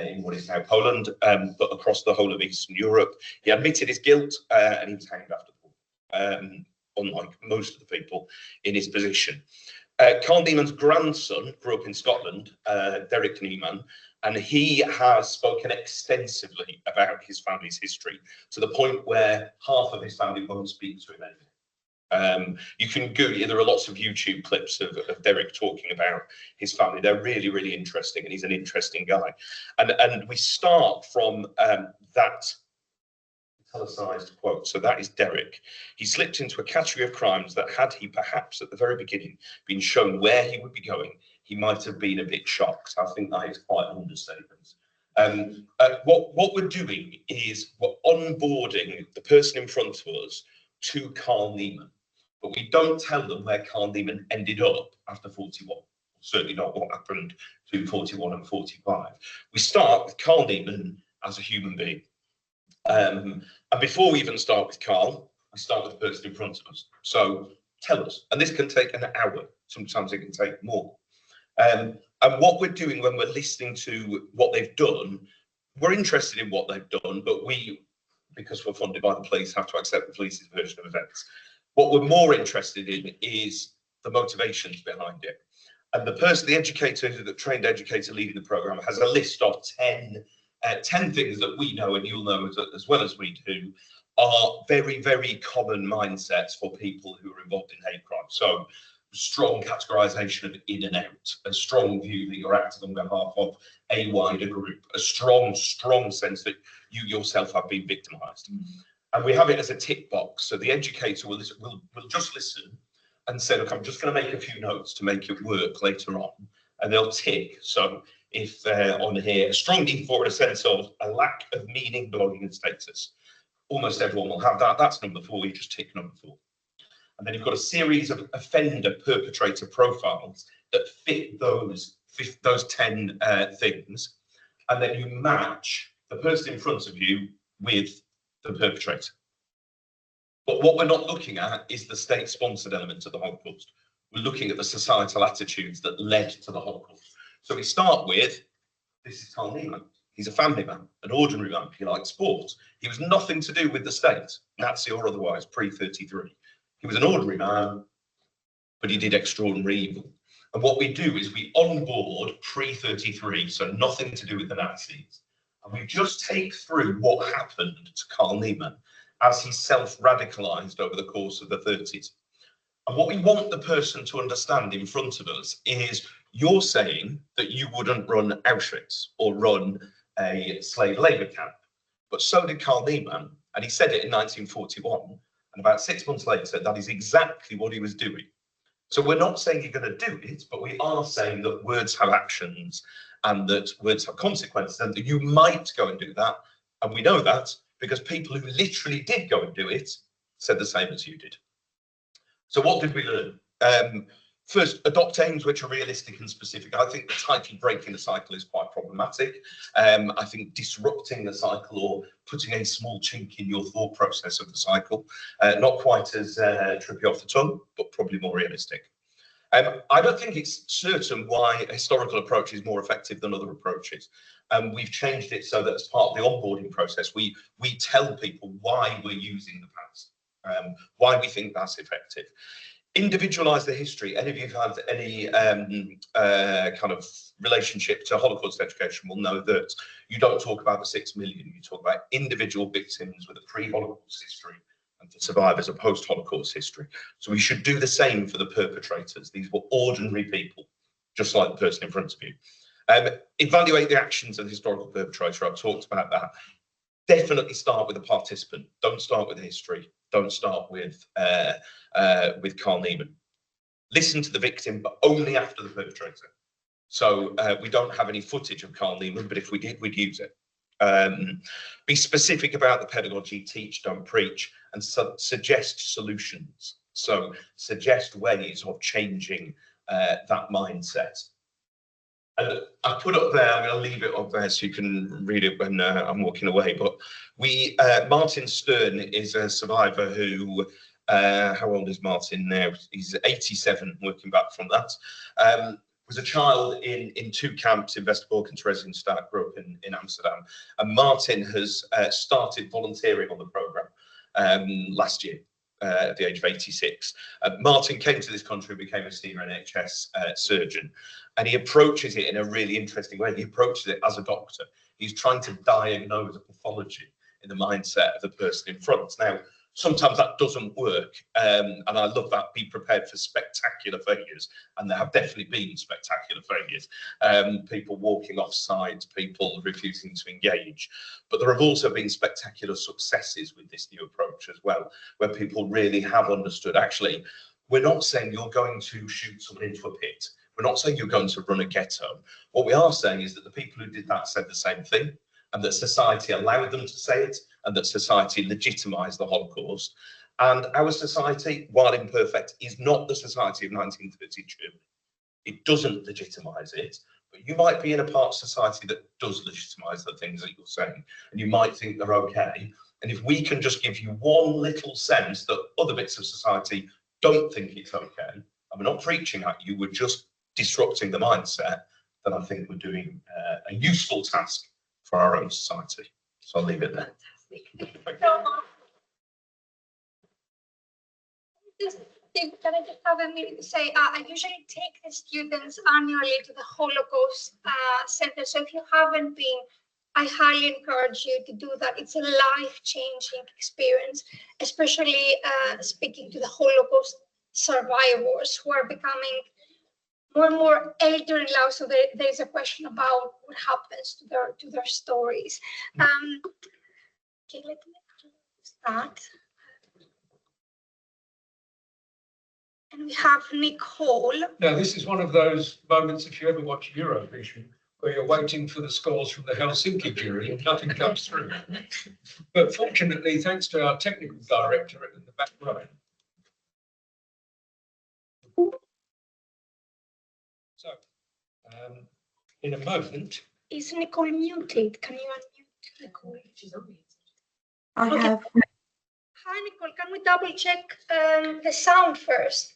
in what is now Poland, but across the whole of Eastern Europe. He admitted his guilt and he was hanged after the war, unlike most of the people in his position. Karl Niemann's grandson grew up in Scotland, Derek Niemann, and he has spoken extensively about his family's history, to the point where half of his family won't speak to him anymore. You can Google, there are lots of YouTube clips of Derek talking about his family. They're really, really interesting, and he's an interesting guy. And we start from that italicized quote. So that is Derek. He slipped into a category of crimes that had he perhaps at the very beginning been shown where he would be going, he might have been a bit shocked. I think that is quite an understatement. What we're doing is we're onboarding the person in front of us to Carl Neiman, but we don't tell them where Carl Neiman ended up after 41. Certainly not what happened between 41 and 45. We start with Carl Neiman as a human being. And before we even start with Carl, we start with the person in front of us. So tell us, and this can take an hour. Sometimes it can take more. And what we're doing when we're listening to what they've done, we're interested in what they've done, but we, because we're funded by the police, have to accept the police's version of events. What we're more interested in is the motivations behind it. And the person, the educator, the trained educator leading the program, has a list of 10 things that we know, and you'll know as well as we do, are very, very common mindsets for people who are involved in hate crime. So strong categorization of in and out, a strong view that you're acting on behalf of a wider group, a strong sense that you yourself have been victimized. And we have it as a tick box. So the educator will just listen and say, look, I'm just going to make a few notes to make it work later on. And they'll tick. So if on here, a strong need for a sense of a lack of meaning, belonging and status. Almost everyone will have that. That's number 4. You just tick number 4. And then you've got a series of offender perpetrator profiles that fit those 10 things. And then you match the person in front of you with the perpetrator. But what we're not looking at is the state-sponsored element of the Holocaust. We're looking at the societal attitudes that led to the Holocaust. So we start with, this is Carl Neiman. He's a family man, an ordinary man. He liked sport. He was nothing to do with the state, Nazi or otherwise, pre-33. He was an ordinary man, but he did extraordinary evil. And what we do is we onboard pre-33, so nothing to do with the Nazis. And we just take through what happened to Carl Neiman as he self-radicalized over the course of the 30s. And what we want the person to understand in front of us is, you're saying that you wouldn't run Auschwitz or run a slave labor camp, but so did Carl Neiman, and he said it in 1941, and about 6 months later, that is exactly what he was doing. So we're not saying you're going to do it, but we are saying that words have actions and that words have consequences, and that you might go and do that. And we know that because people who literally did go and do it said the same as you did. So what did we learn? First, adopt aims which are realistic and specific. I think the title breaking the cycle is quite problematic. I think disrupting the cycle or putting a small chink in your thought process of the cycle, not quite as trippy off the tongue, but probably more realistic. I don't think it's certain why a historical approach is more effective than other approaches. We've changed it so that as part of the onboarding process, we tell people why we're using the past, why we think that's effective. Individualize the history. Any of you who've had any kind of relationship to Holocaust education will know that you don't talk about the 6 million, you talk about individual victims with a pre-Holocaust history and for survivors a post-Holocaust history. So we should do the same for the perpetrators. These were ordinary people, just like the person in front of you. Evaluate the actions of the historical perpetrator. I've talked about that. Definitely start with the participant. Don't start with history. Don't start with Carl Neiman. Listen to the victim, but only after the perpetrator. So we don't have any footage of Carl Neiman, but if we did, we'd use it. Be specific about the pedagogy, teach, don't preach, and suggest solutions. So suggest ways of changing that mindset. And I put up there, I'm going to leave it up there so you can read it when I'm walking away. But Martin Stern is a survivor who, how old is Martin now? He's 87, working back from that. Was a child in 2 camps in Westerbork and Theresienstadt, grew up in Amsterdam. And Martin has started volunteering on the programme last year. At the age of 86. Martin came to this country and became a senior NHS surgeon, and he approaches it in a really interesting way. He approaches it as a doctor. He's trying to diagnose a pathology in the mindset of the person in front. Now, Sometimes that doesn't work, and I love that. Be prepared for spectacular failures, and there have definitely been spectacular failures. People walking off sides, people refusing to engage. But there have also been spectacular successes with this new approach as well, where people really have understood, actually, we're not saying you're going to shoot someone into a pit. We're not saying you're going to run a ghetto. What we are saying is that the people who did that said the same thing, and that society allowed them to say it, and that society legitimised the Holocaust. And our society, while imperfect, is not the society of 1932. It doesn't legitimise it, but you might be in a part of society that does legitimise the things that you're saying, and you might think they're okay. And if we can just give you one little sense that other bits of society don't think it's okay, and we're not preaching at you, we're just disrupting the mindset, then I think we're doing a useful task for our own society. So I'll leave it there. Can I just have a minute to say, I usually take the students annually to the Holocaust Center. So if you haven't been, I highly encourage you to do that. It's a life-changing experience, especially speaking to the Holocaust survivors who are becoming more and more elderly now. So there's a question about what happens to their stories. Okay, let me start. And we have Nicole. Now, this is one of those moments, if you ever watch Eurovision, where you're waiting for the scores from the Helsinki jury and nothing comes through. But fortunately, thanks to our technical director in the back row. So, in a moment. Is Nicole muted? Can you unmute Nicole? I Okay. have. Hi, Nicole. Can we double check the sound first?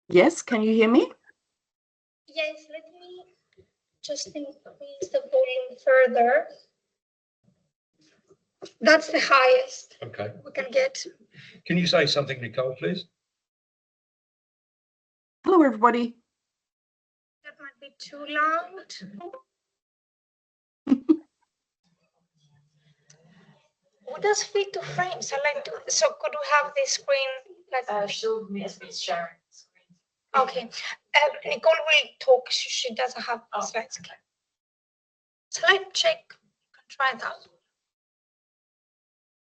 Yes, can you hear me? Yes, let me just increase the volume further. That's the highest Okay. we can get. Can you say something, Nicole, please? Hello, everybody. That might be too loud. What does fit to frames? So could we have this screen like She'll be sharing screen. okay. Nicole will talk. She doesn't have slides. Okay. Slide check. You can try that.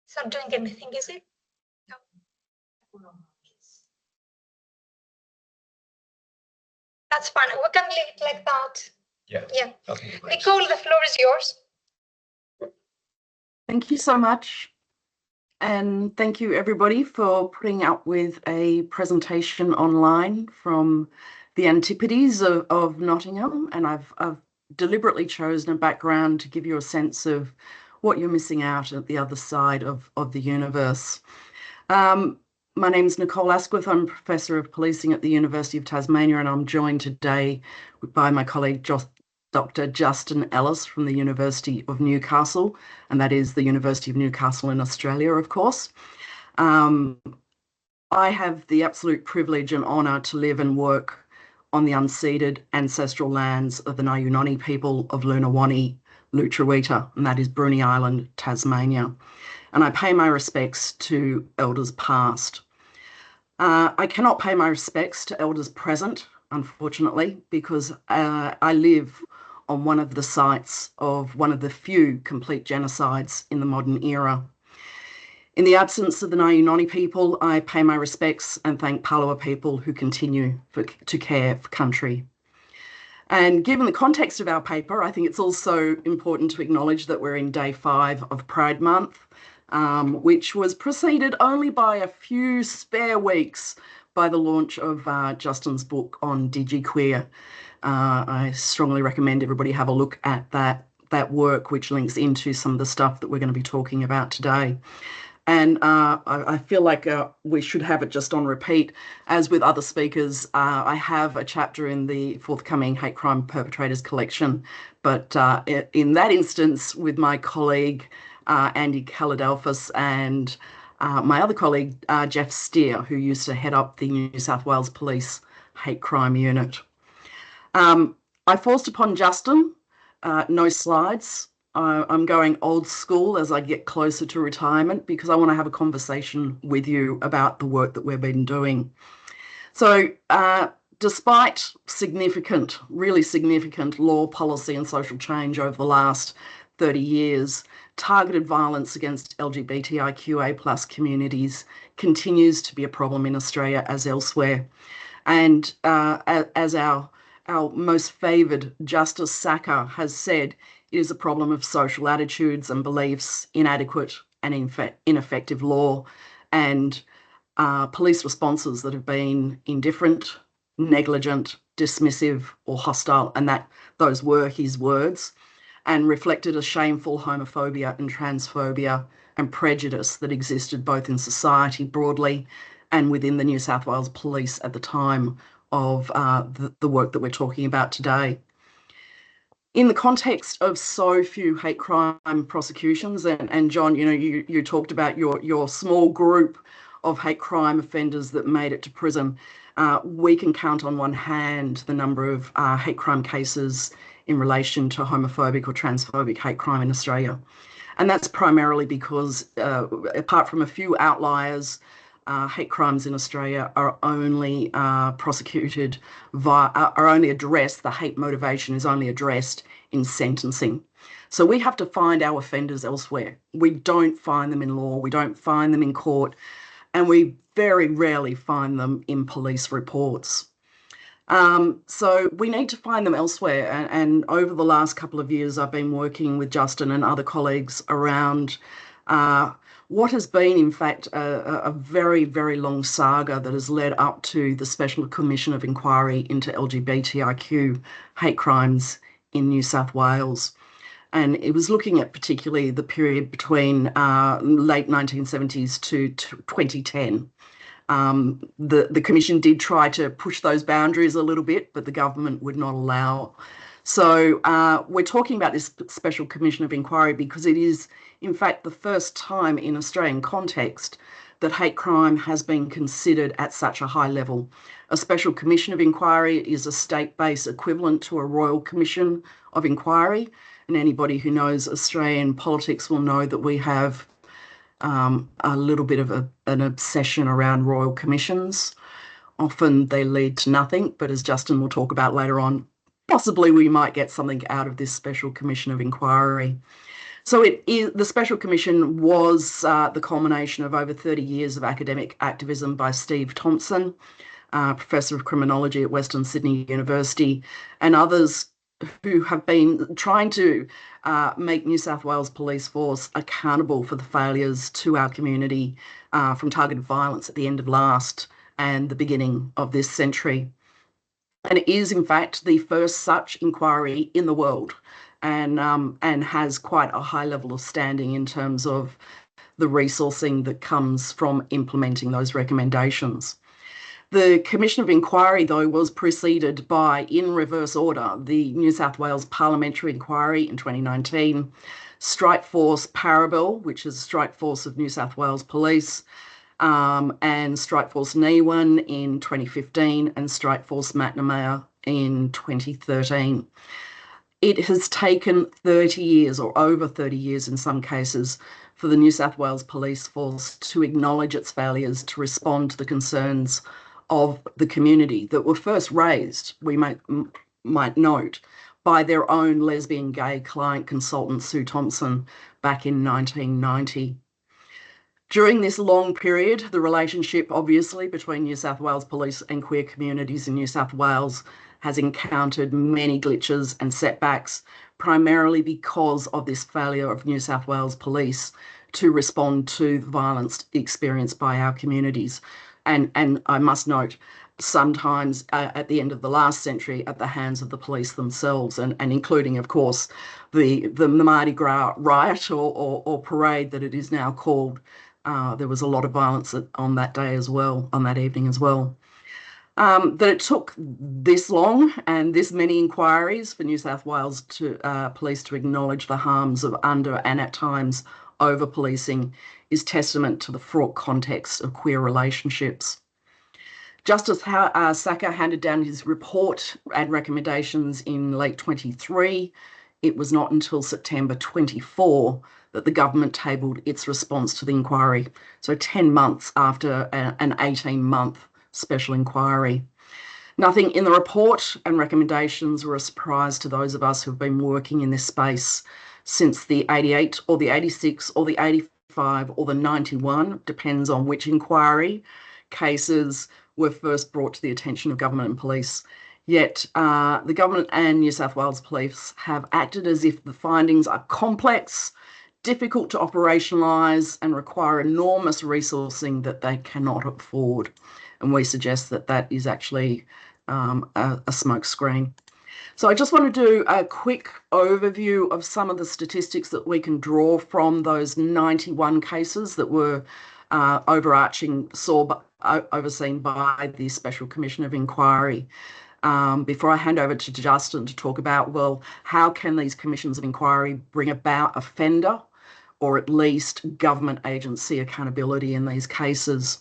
It's not doing anything, is it? No. That's fine. We can leave it like that. Yeah. Yeah. Okay. Nicole, the floor is yours. Thank you so much. And thank you, everybody, for putting up with a presentation online from the Antipodes of Nottingham. And I've deliberately chosen a background to give you a sense of what you're missing out at the other side of the universe. My name is Nicole Asquith. I'm Professor of Policing at the University of Tasmania, and I'm joined today by my colleague Dr. Justin Ellis from the University of Newcastle, and that is the University of Newcastle in Australia, of course. I have the absolute privilege and honour to live and work on the unceded ancestral lands of the Ngayunoni people of Lunawani, Lutruwita, and that is Bruny Island, Tasmania. And I pay my respects to elders past. I cannot pay my respects to elders present, unfortunately, because I live on one of the sites of one of the few complete genocides in the modern era. In the absence of the Ngayunoni people, I pay my respects and thank Palawa people who continue to care for country. And given the context of our paper, I think it's also important to acknowledge that we're in day 5 of Pride Month, which was preceded only by a few spare weeks by the launch of Justin's book on DigiQueer. I strongly recommend everybody have a look at that work, which links into some of the stuff that we're going to be talking about today. And I feel like we should have it just on repeat. As with other speakers, I have a chapter in the forthcoming Hate Crime Perpetrators collection, but in that instance with my colleague Andy Kaladelphis and my other colleague Jeff Steer, who used to head up the New South Wales Police Hate Crime Unit. I forced upon Justin no slides, I'm going old school as I get closer to retirement because I want to have a conversation with you about the work that we've been doing. So despite significant, really significant law, policy and social change over the last 30 years, targeted violence against LGBTIQA+ communities continues to be a problem in Australia as elsewhere. And as our most favoured Justice Saka has said, it is a problem of social attitudes and beliefs, inadequate and ineffective law, and police responses that have been indifferent, negligent, dismissive or hostile, and that those were his words, and reflected a shameful homophobia and transphobia and prejudice that existed both in society broadly and within the New South Wales Police at the time of the work that we're talking about today. In the context of so few hate crime prosecutions, and John, you know, you talked about your small group of hate crime offenders that made it to prison, we can count on one hand the number of hate crime cases in relation to homophobic or transphobic hate crime in Australia. And that's primarily because, apart from a few outliers, hate crimes in Australia are only prosecuted are only addressed, the hate motivation is only addressed in sentencing. So we have to find our offenders elsewhere. We don't find them in law, we don't find them in court, and we very rarely find them in police reports. So we need to find them elsewhere. And over the last couple of years, I've been working with Justin and other colleagues around what has been, in fact, a very, very long saga that has led up to the Special Commission of Inquiry into LGBTIQ hate crimes in New South Wales. And it was looking at particularly the period between late 1970s to 2010. The Commission did try to push those boundaries a little bit, but the government would not allow. So we're talking about this Special Commission of Inquiry because it is, in fact, the first time in Australian context that hate crime has been considered at such a high level. A Special Commission of Inquiry is a state-based equivalent to a Royal Commission of Inquiry, and anybody who knows Australian politics will know that we have a little bit of an obsession around royal commissions. Often they lead to nothing, but as Justin will talk about later on, possibly we might get something out of this Special Commission of Inquiry. So the Special Commission was the culmination of over 30 years of academic activism by Steve Thompson, Professor of Criminology at Western Sydney University, and others who have been trying to make New South Wales Police Force accountable for the failures to our community from targeted violence at the end of last and the beginning of this century. And it is, in fact, the first such inquiry in the world, and has quite a high level of standing in terms of the resourcing that comes from implementing those recommendations. The Commission of Inquiry, though, was preceded by, in reverse order, the New South Wales Parliamentary Inquiry in 2019, Strike Force Parabel, which is Strike Force of New South Wales Police, and Strike Force Niwan in 2015, and Strike Force McNamara in 2013. It has taken 30 years, or over 30 years in some cases, for the New South Wales Police Force to acknowledge its failures to respond to the concerns of the community that were first raised, we might note, by their own lesbian gay client consultant, Sue Thompson, back in 1990. During this long period, the relationship, obviously, between New South Wales Police and queer communities in New South Wales has encountered many glitches and setbacks, primarily because of this failure of New South Wales Police to respond to violence experienced by our communities. And I must note, sometimes at the end of the last century at the hands of the police themselves, and including, of course, the Mardi Gras riot or parade that it is now called. There was a lot of violence on that day as well, on that evening as well. That it took this long and this many inquiries for New South Wales police to acknowledge the harms of under and at times over policing is testament to the fraught context of queer relationships. Justice Saka handed down his report and recommendations in late 23. it was not until September 24 that the government tabled its response to the inquiry. So 10 months after an 18-month special inquiry. Nothing in the report and recommendations were a surprise to those of us who've been working in this space since the 88 or the 86 or the 85 or the 91, depends on which inquiry, cases were first brought to the attention of government and police. Yet the government and New South Wales Police have acted as if the findings are complex, difficult to operationalise and require enormous resourcing that they cannot afford. And we suggest that that is actually a smokescreen. So I just want to do a quick overview of some of the statistics that we can draw from those 91 cases that were overseen by the Special Commission of Inquiry. Before I hand over to Justin to talk about, well, how can these commissions of inquiry bring about offender or at least government agency accountability in these cases?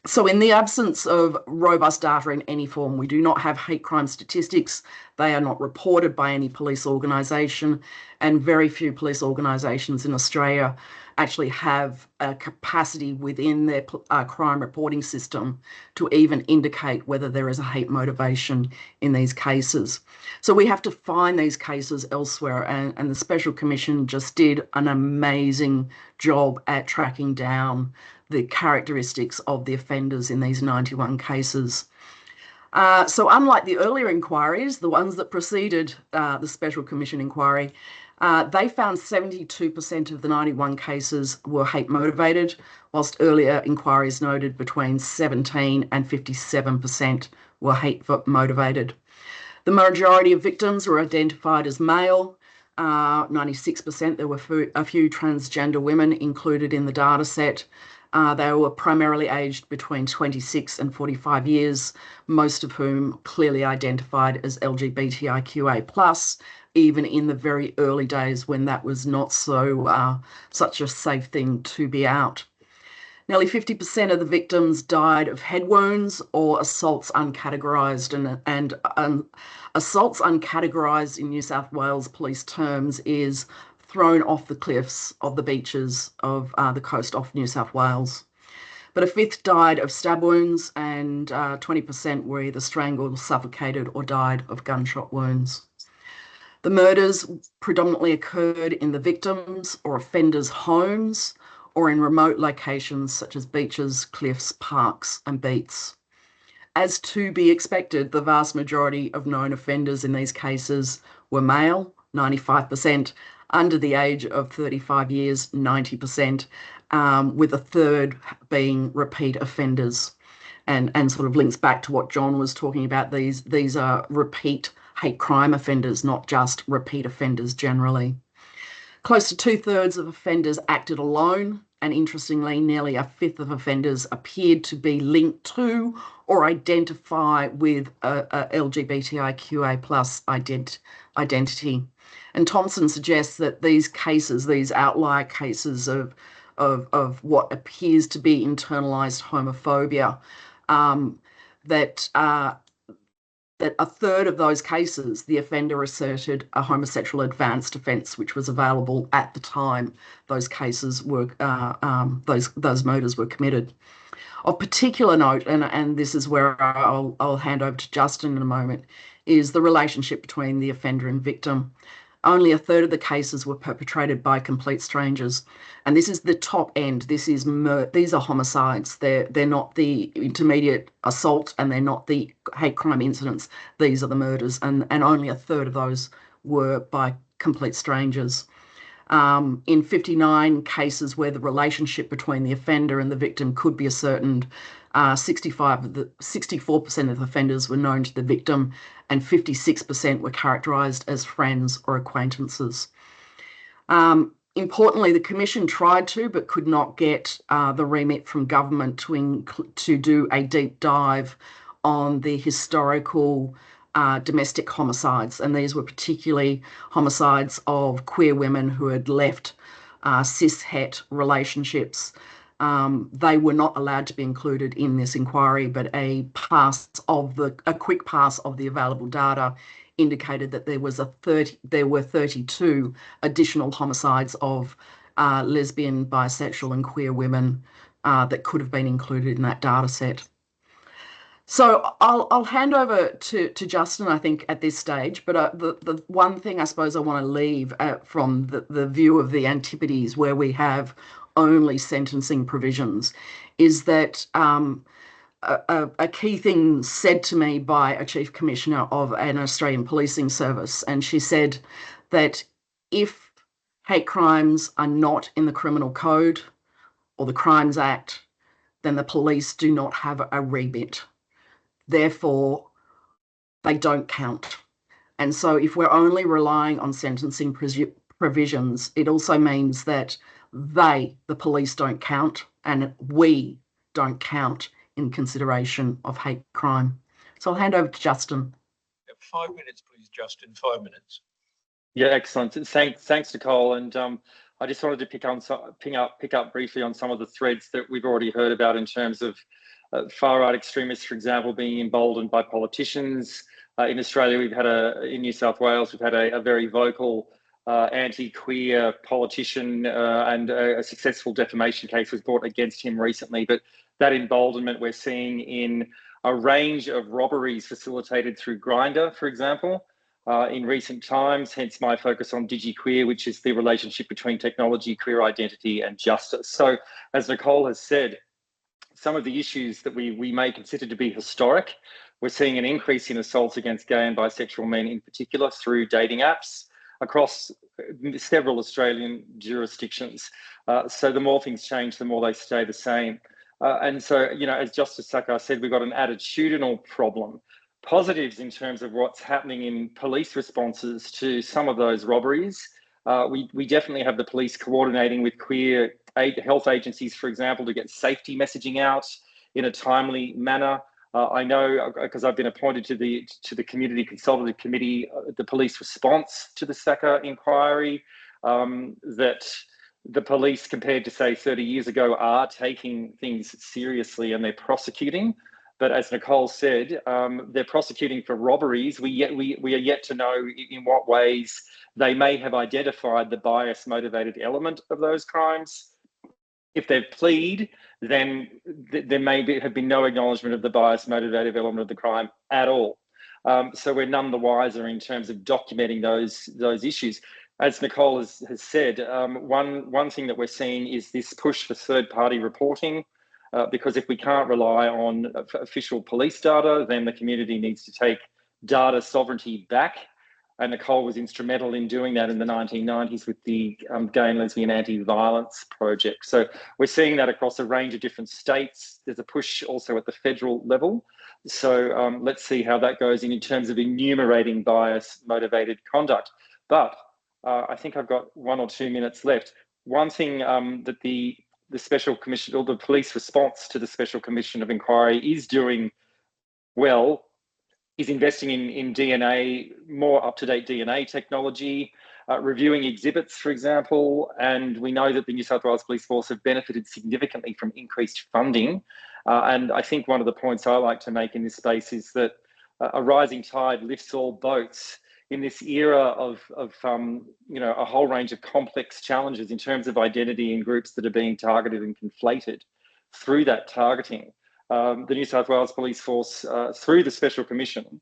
So in the absence of robust data in any form, we do not have hate crime statistics. They are not reported by any police organisation, and very few police organisations in Australia actually have a capacity within their crime reporting system to even indicate whether there is a hate motivation in these cases. So we have to find these cases elsewhere, and the Special Commission just did an amazing job at tracking down the characteristics of the offenders in these 91 cases. So unlike the earlier inquiries, the ones that preceded the Special Commission inquiry, they found 72% of the 91 cases were hate motivated, whilst earlier inquiries noted between 17 and 57% were hate motivated. The majority of victims were identified as male, 96%. There were a few transgender women included in the data set. They were primarily aged between 26 and 45 years, most of whom clearly identified as LGBTIQA+, even in the very early days when that was not so such a safe thing to be out. Nearly 50% of the victims died of head wounds or assaults uncategorised, and assaults uncategorised in New South Wales police terms is thrown off the cliffs of the beaches of the coast off New South Wales. But a fifth died of stab wounds, and 20% were either strangled, suffocated, or died of gunshot wounds. The murders predominantly occurred in the victims' or offenders' homes or in remote locations such as beaches, cliffs, parks, and beats. As to be expected, the vast majority of known offenders in these cases were male, 95%, under the age of 35 years, 90%, with a third being repeat offenders, and sort of links back to what John was talking about. These are repeat hate crime offenders, not just repeat offenders generally. Close to 2/3 of offenders acted alone, and interestingly, nearly a fifth of offenders appeared to be linked to or identify with a LGBTIQA+ identity. And Thompson suggests that these cases, these outlier cases of what appears to be internalised homophobia, that a third of those cases, the offender asserted a homosexual advanced offence, which was available at the time those cases were, those murders were committed. Of particular note, and this is where I'll hand over to Justin in a moment, is the relationship between the offender and victim. Only a third of the cases were perpetrated by complete strangers, and this is the top end. These are homicides. They're not the intermediate assault, and they're not the hate crime incidents. These are the murders, and only a third of those were by complete strangers. In 59 cases where the relationship between the offender and the victim could be ascertained, 64% of the offenders were known to the victim, and 56% were characterised as friends or acquaintances. Importantly, the Commission tried to, but could not get the remit from government to do a deep dive on the historical domestic homicides, and these were particularly homicides of queer women who had left cis-het relationships. They were not allowed to be included in this inquiry, but a quick pass of the available data indicated that there were 32 additional homicides of lesbian, bisexual and queer women that could have been included in that data set. So I'll hand over to Justin, I think, at this stage. But the one thing I suppose I want to leave from the view of the Antipodes, where we have only sentencing provisions, is that a key thing said to me by a Chief Commissioner of an Australian policing service, and she said that if hate crimes are not in the Criminal Code or the Crimes Act, then the police do not have a remit. Therefore, they don't count. And so if we're only relying on sentencing provisions, it also means that the police, don't count, and we don't count in consideration of hate crime. So I'll hand over to Justin. 5 minutes, please, Justin, 5 minutes. Yeah, excellent. Thanks, Nicole. And I just wanted to pick up briefly on some of the threads that we've already heard about in terms of far-right extremists, for example, being emboldened by politicians. In Australia, in New South Wales, we've had a very vocal anti-queer politician, and a successful defamation case was brought against him recently. But that emboldenment we're seeing in a range of robberies facilitated through Grindr, for example, in recent times, hence my focus on DigiQueer, which is the relationship between technology, queer identity and justice. So as Nicole has said, some of the issues that we may consider to be historic, we're seeing an increase in assaults against gay and bisexual men in particular through dating apps across several Australian jurisdictions. So the more things change, the more they stay the same. And so, as Justice Sakar said, we've got an attitudinal problem. Positives in terms of what's happening in police responses to some of those robberies. We definitely have the police coordinating with queer health agencies, for example, to get safety messaging out in a timely manner. I know, because I've been appointed to the Community Consultative Committee, the police response to the Sakar inquiry, that the police, compared to say 30 years ago, are taking things seriously and they're prosecuting. But as Nicole said, they're prosecuting for robberies. We are yet to know in what ways they may have identified the bias-motivated element of those crimes. If they've plead, then there may have been no acknowledgement of the bias-motivated element of the crime at all. So we're none the wiser in terms of documenting those issues. As Nicole has said, one thing that we're seeing is this push for third-party reporting, because if we can't rely on official police data, then the community needs to take data sovereignty back. And Nicole was instrumental in doing that in the 1990s with the Gay and Lesbian Anti-Violence Project. So we're seeing that across a range of different states. There's a push also at the federal level. So let's see how that goes in terms of enumerating bias-motivated conduct. But I think I've got 1 or 2 minutes left. One thing that the Special Commission, or the police response to the Special Commission of Inquiry is doing well, is investing in DNA, more up-to-date DNA technology, reviewing exhibits, for example, and we know that the New South Wales Police Force have benefited significantly from increased funding. And I think one of the points I like to make in this space is that a rising tide lifts all boats in this era of a whole range of complex challenges in terms of identity and groups that are being targeted and conflated through that targeting. The New South Wales Police Force, through the Special Commission,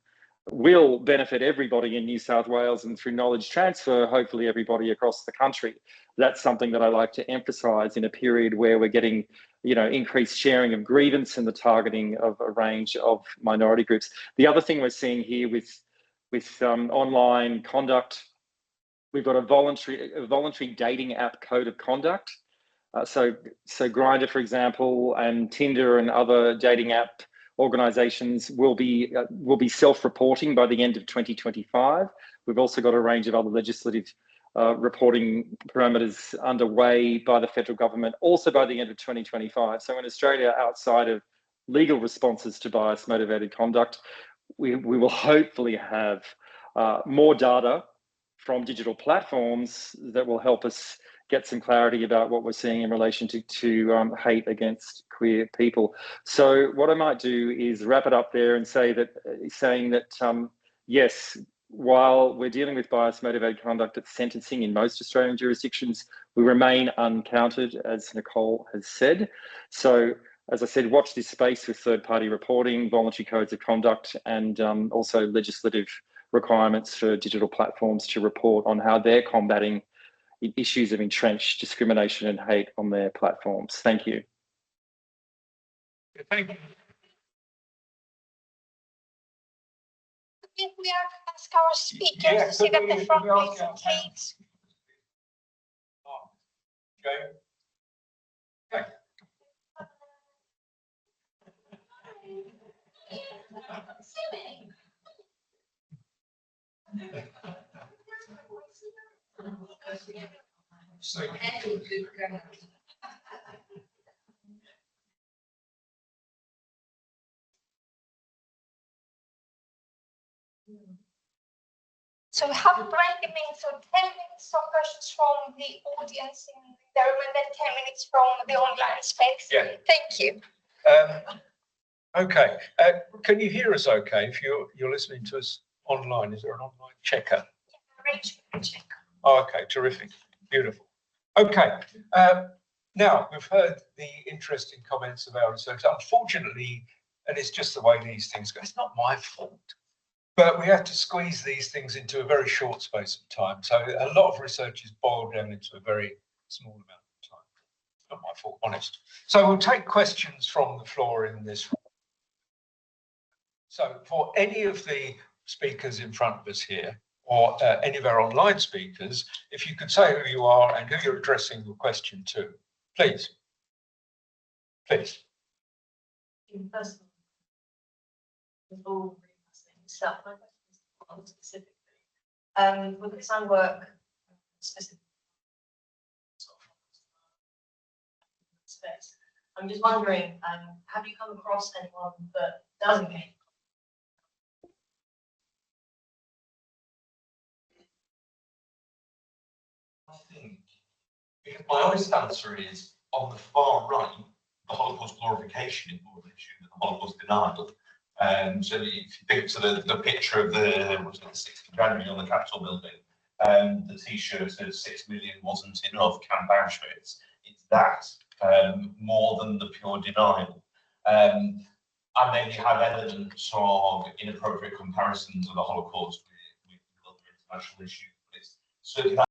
will benefit everybody in New South Wales, and through knowledge transfer, hopefully everybody across the country. That's something that I like to emphasise in a period where we're getting, increased sharing of grievance and the targeting of a range of minority groups. The other thing we're seeing here with online conduct, we've got a voluntary dating app code of conduct. So Grindr, for example, and Tinder and other dating app organisations will be self-reporting by the end of 2025. We've also got a range of other legislative reporting parameters underway by the federal government, also by the end of 2025. So in Australia, outside of legal responses to bias-motivated conduct, we will hopefully have more data from digital platforms that will help us get some clarity about what we're seeing in relation to hate against queer people. So what I might do is wrap it up there and saying that yes, while we're dealing with bias-motivated conduct at sentencing in most Australian jurisdictions, we remain uncounted, as Nicole has said. So, as I said, watch this space with third-party reporting, voluntary codes of conduct, and also legislative requirements for digital platforms to report on how they're combating issues of entrenched discrimination and hate on their platforms. Thank you. Thank you. We are ask our speakers to sit at the front, please. Okay. Okay. So we have 20 minutes or 10 minutes of questions from the audience in the room and then 10 minutes from the online space. Yeah. Thank you. Okay. Can you hear us okay if you're listening to us online? Is there an online checker? Yeah, check. Oh, okay, terrific. Beautiful. Okay. Now, we've heard the interesting comments about research. Unfortunately, and it's just the way these things go, it's not my fault. But we have to squeeze these things into a very short space of time. So a lot of research is boiled down into a very small amount of time. It's not my fault, honest. So we'll take questions from the floor in this room. So for any of the speakers in front of us here, or any of our online speakers, if you could say who you are and who you're addressing your question to, please. Please. First of all, stuff. My question is on specifically. Because I work specifically space, I'm just wondering, have you come across anyone that doesn't hate? I think my honest answer is on the far right, the Holocaust glorification is more of an issue than the Holocaust denial. So if you think to the picture of the 6th of January on the Capitol building, the T-shirt says 6 million wasn't enough, Camp Auschwitz. It's that more than the pure denial. And then you have elements of inappropriate comparisons of the Holocaust with other international issues. But it's certainly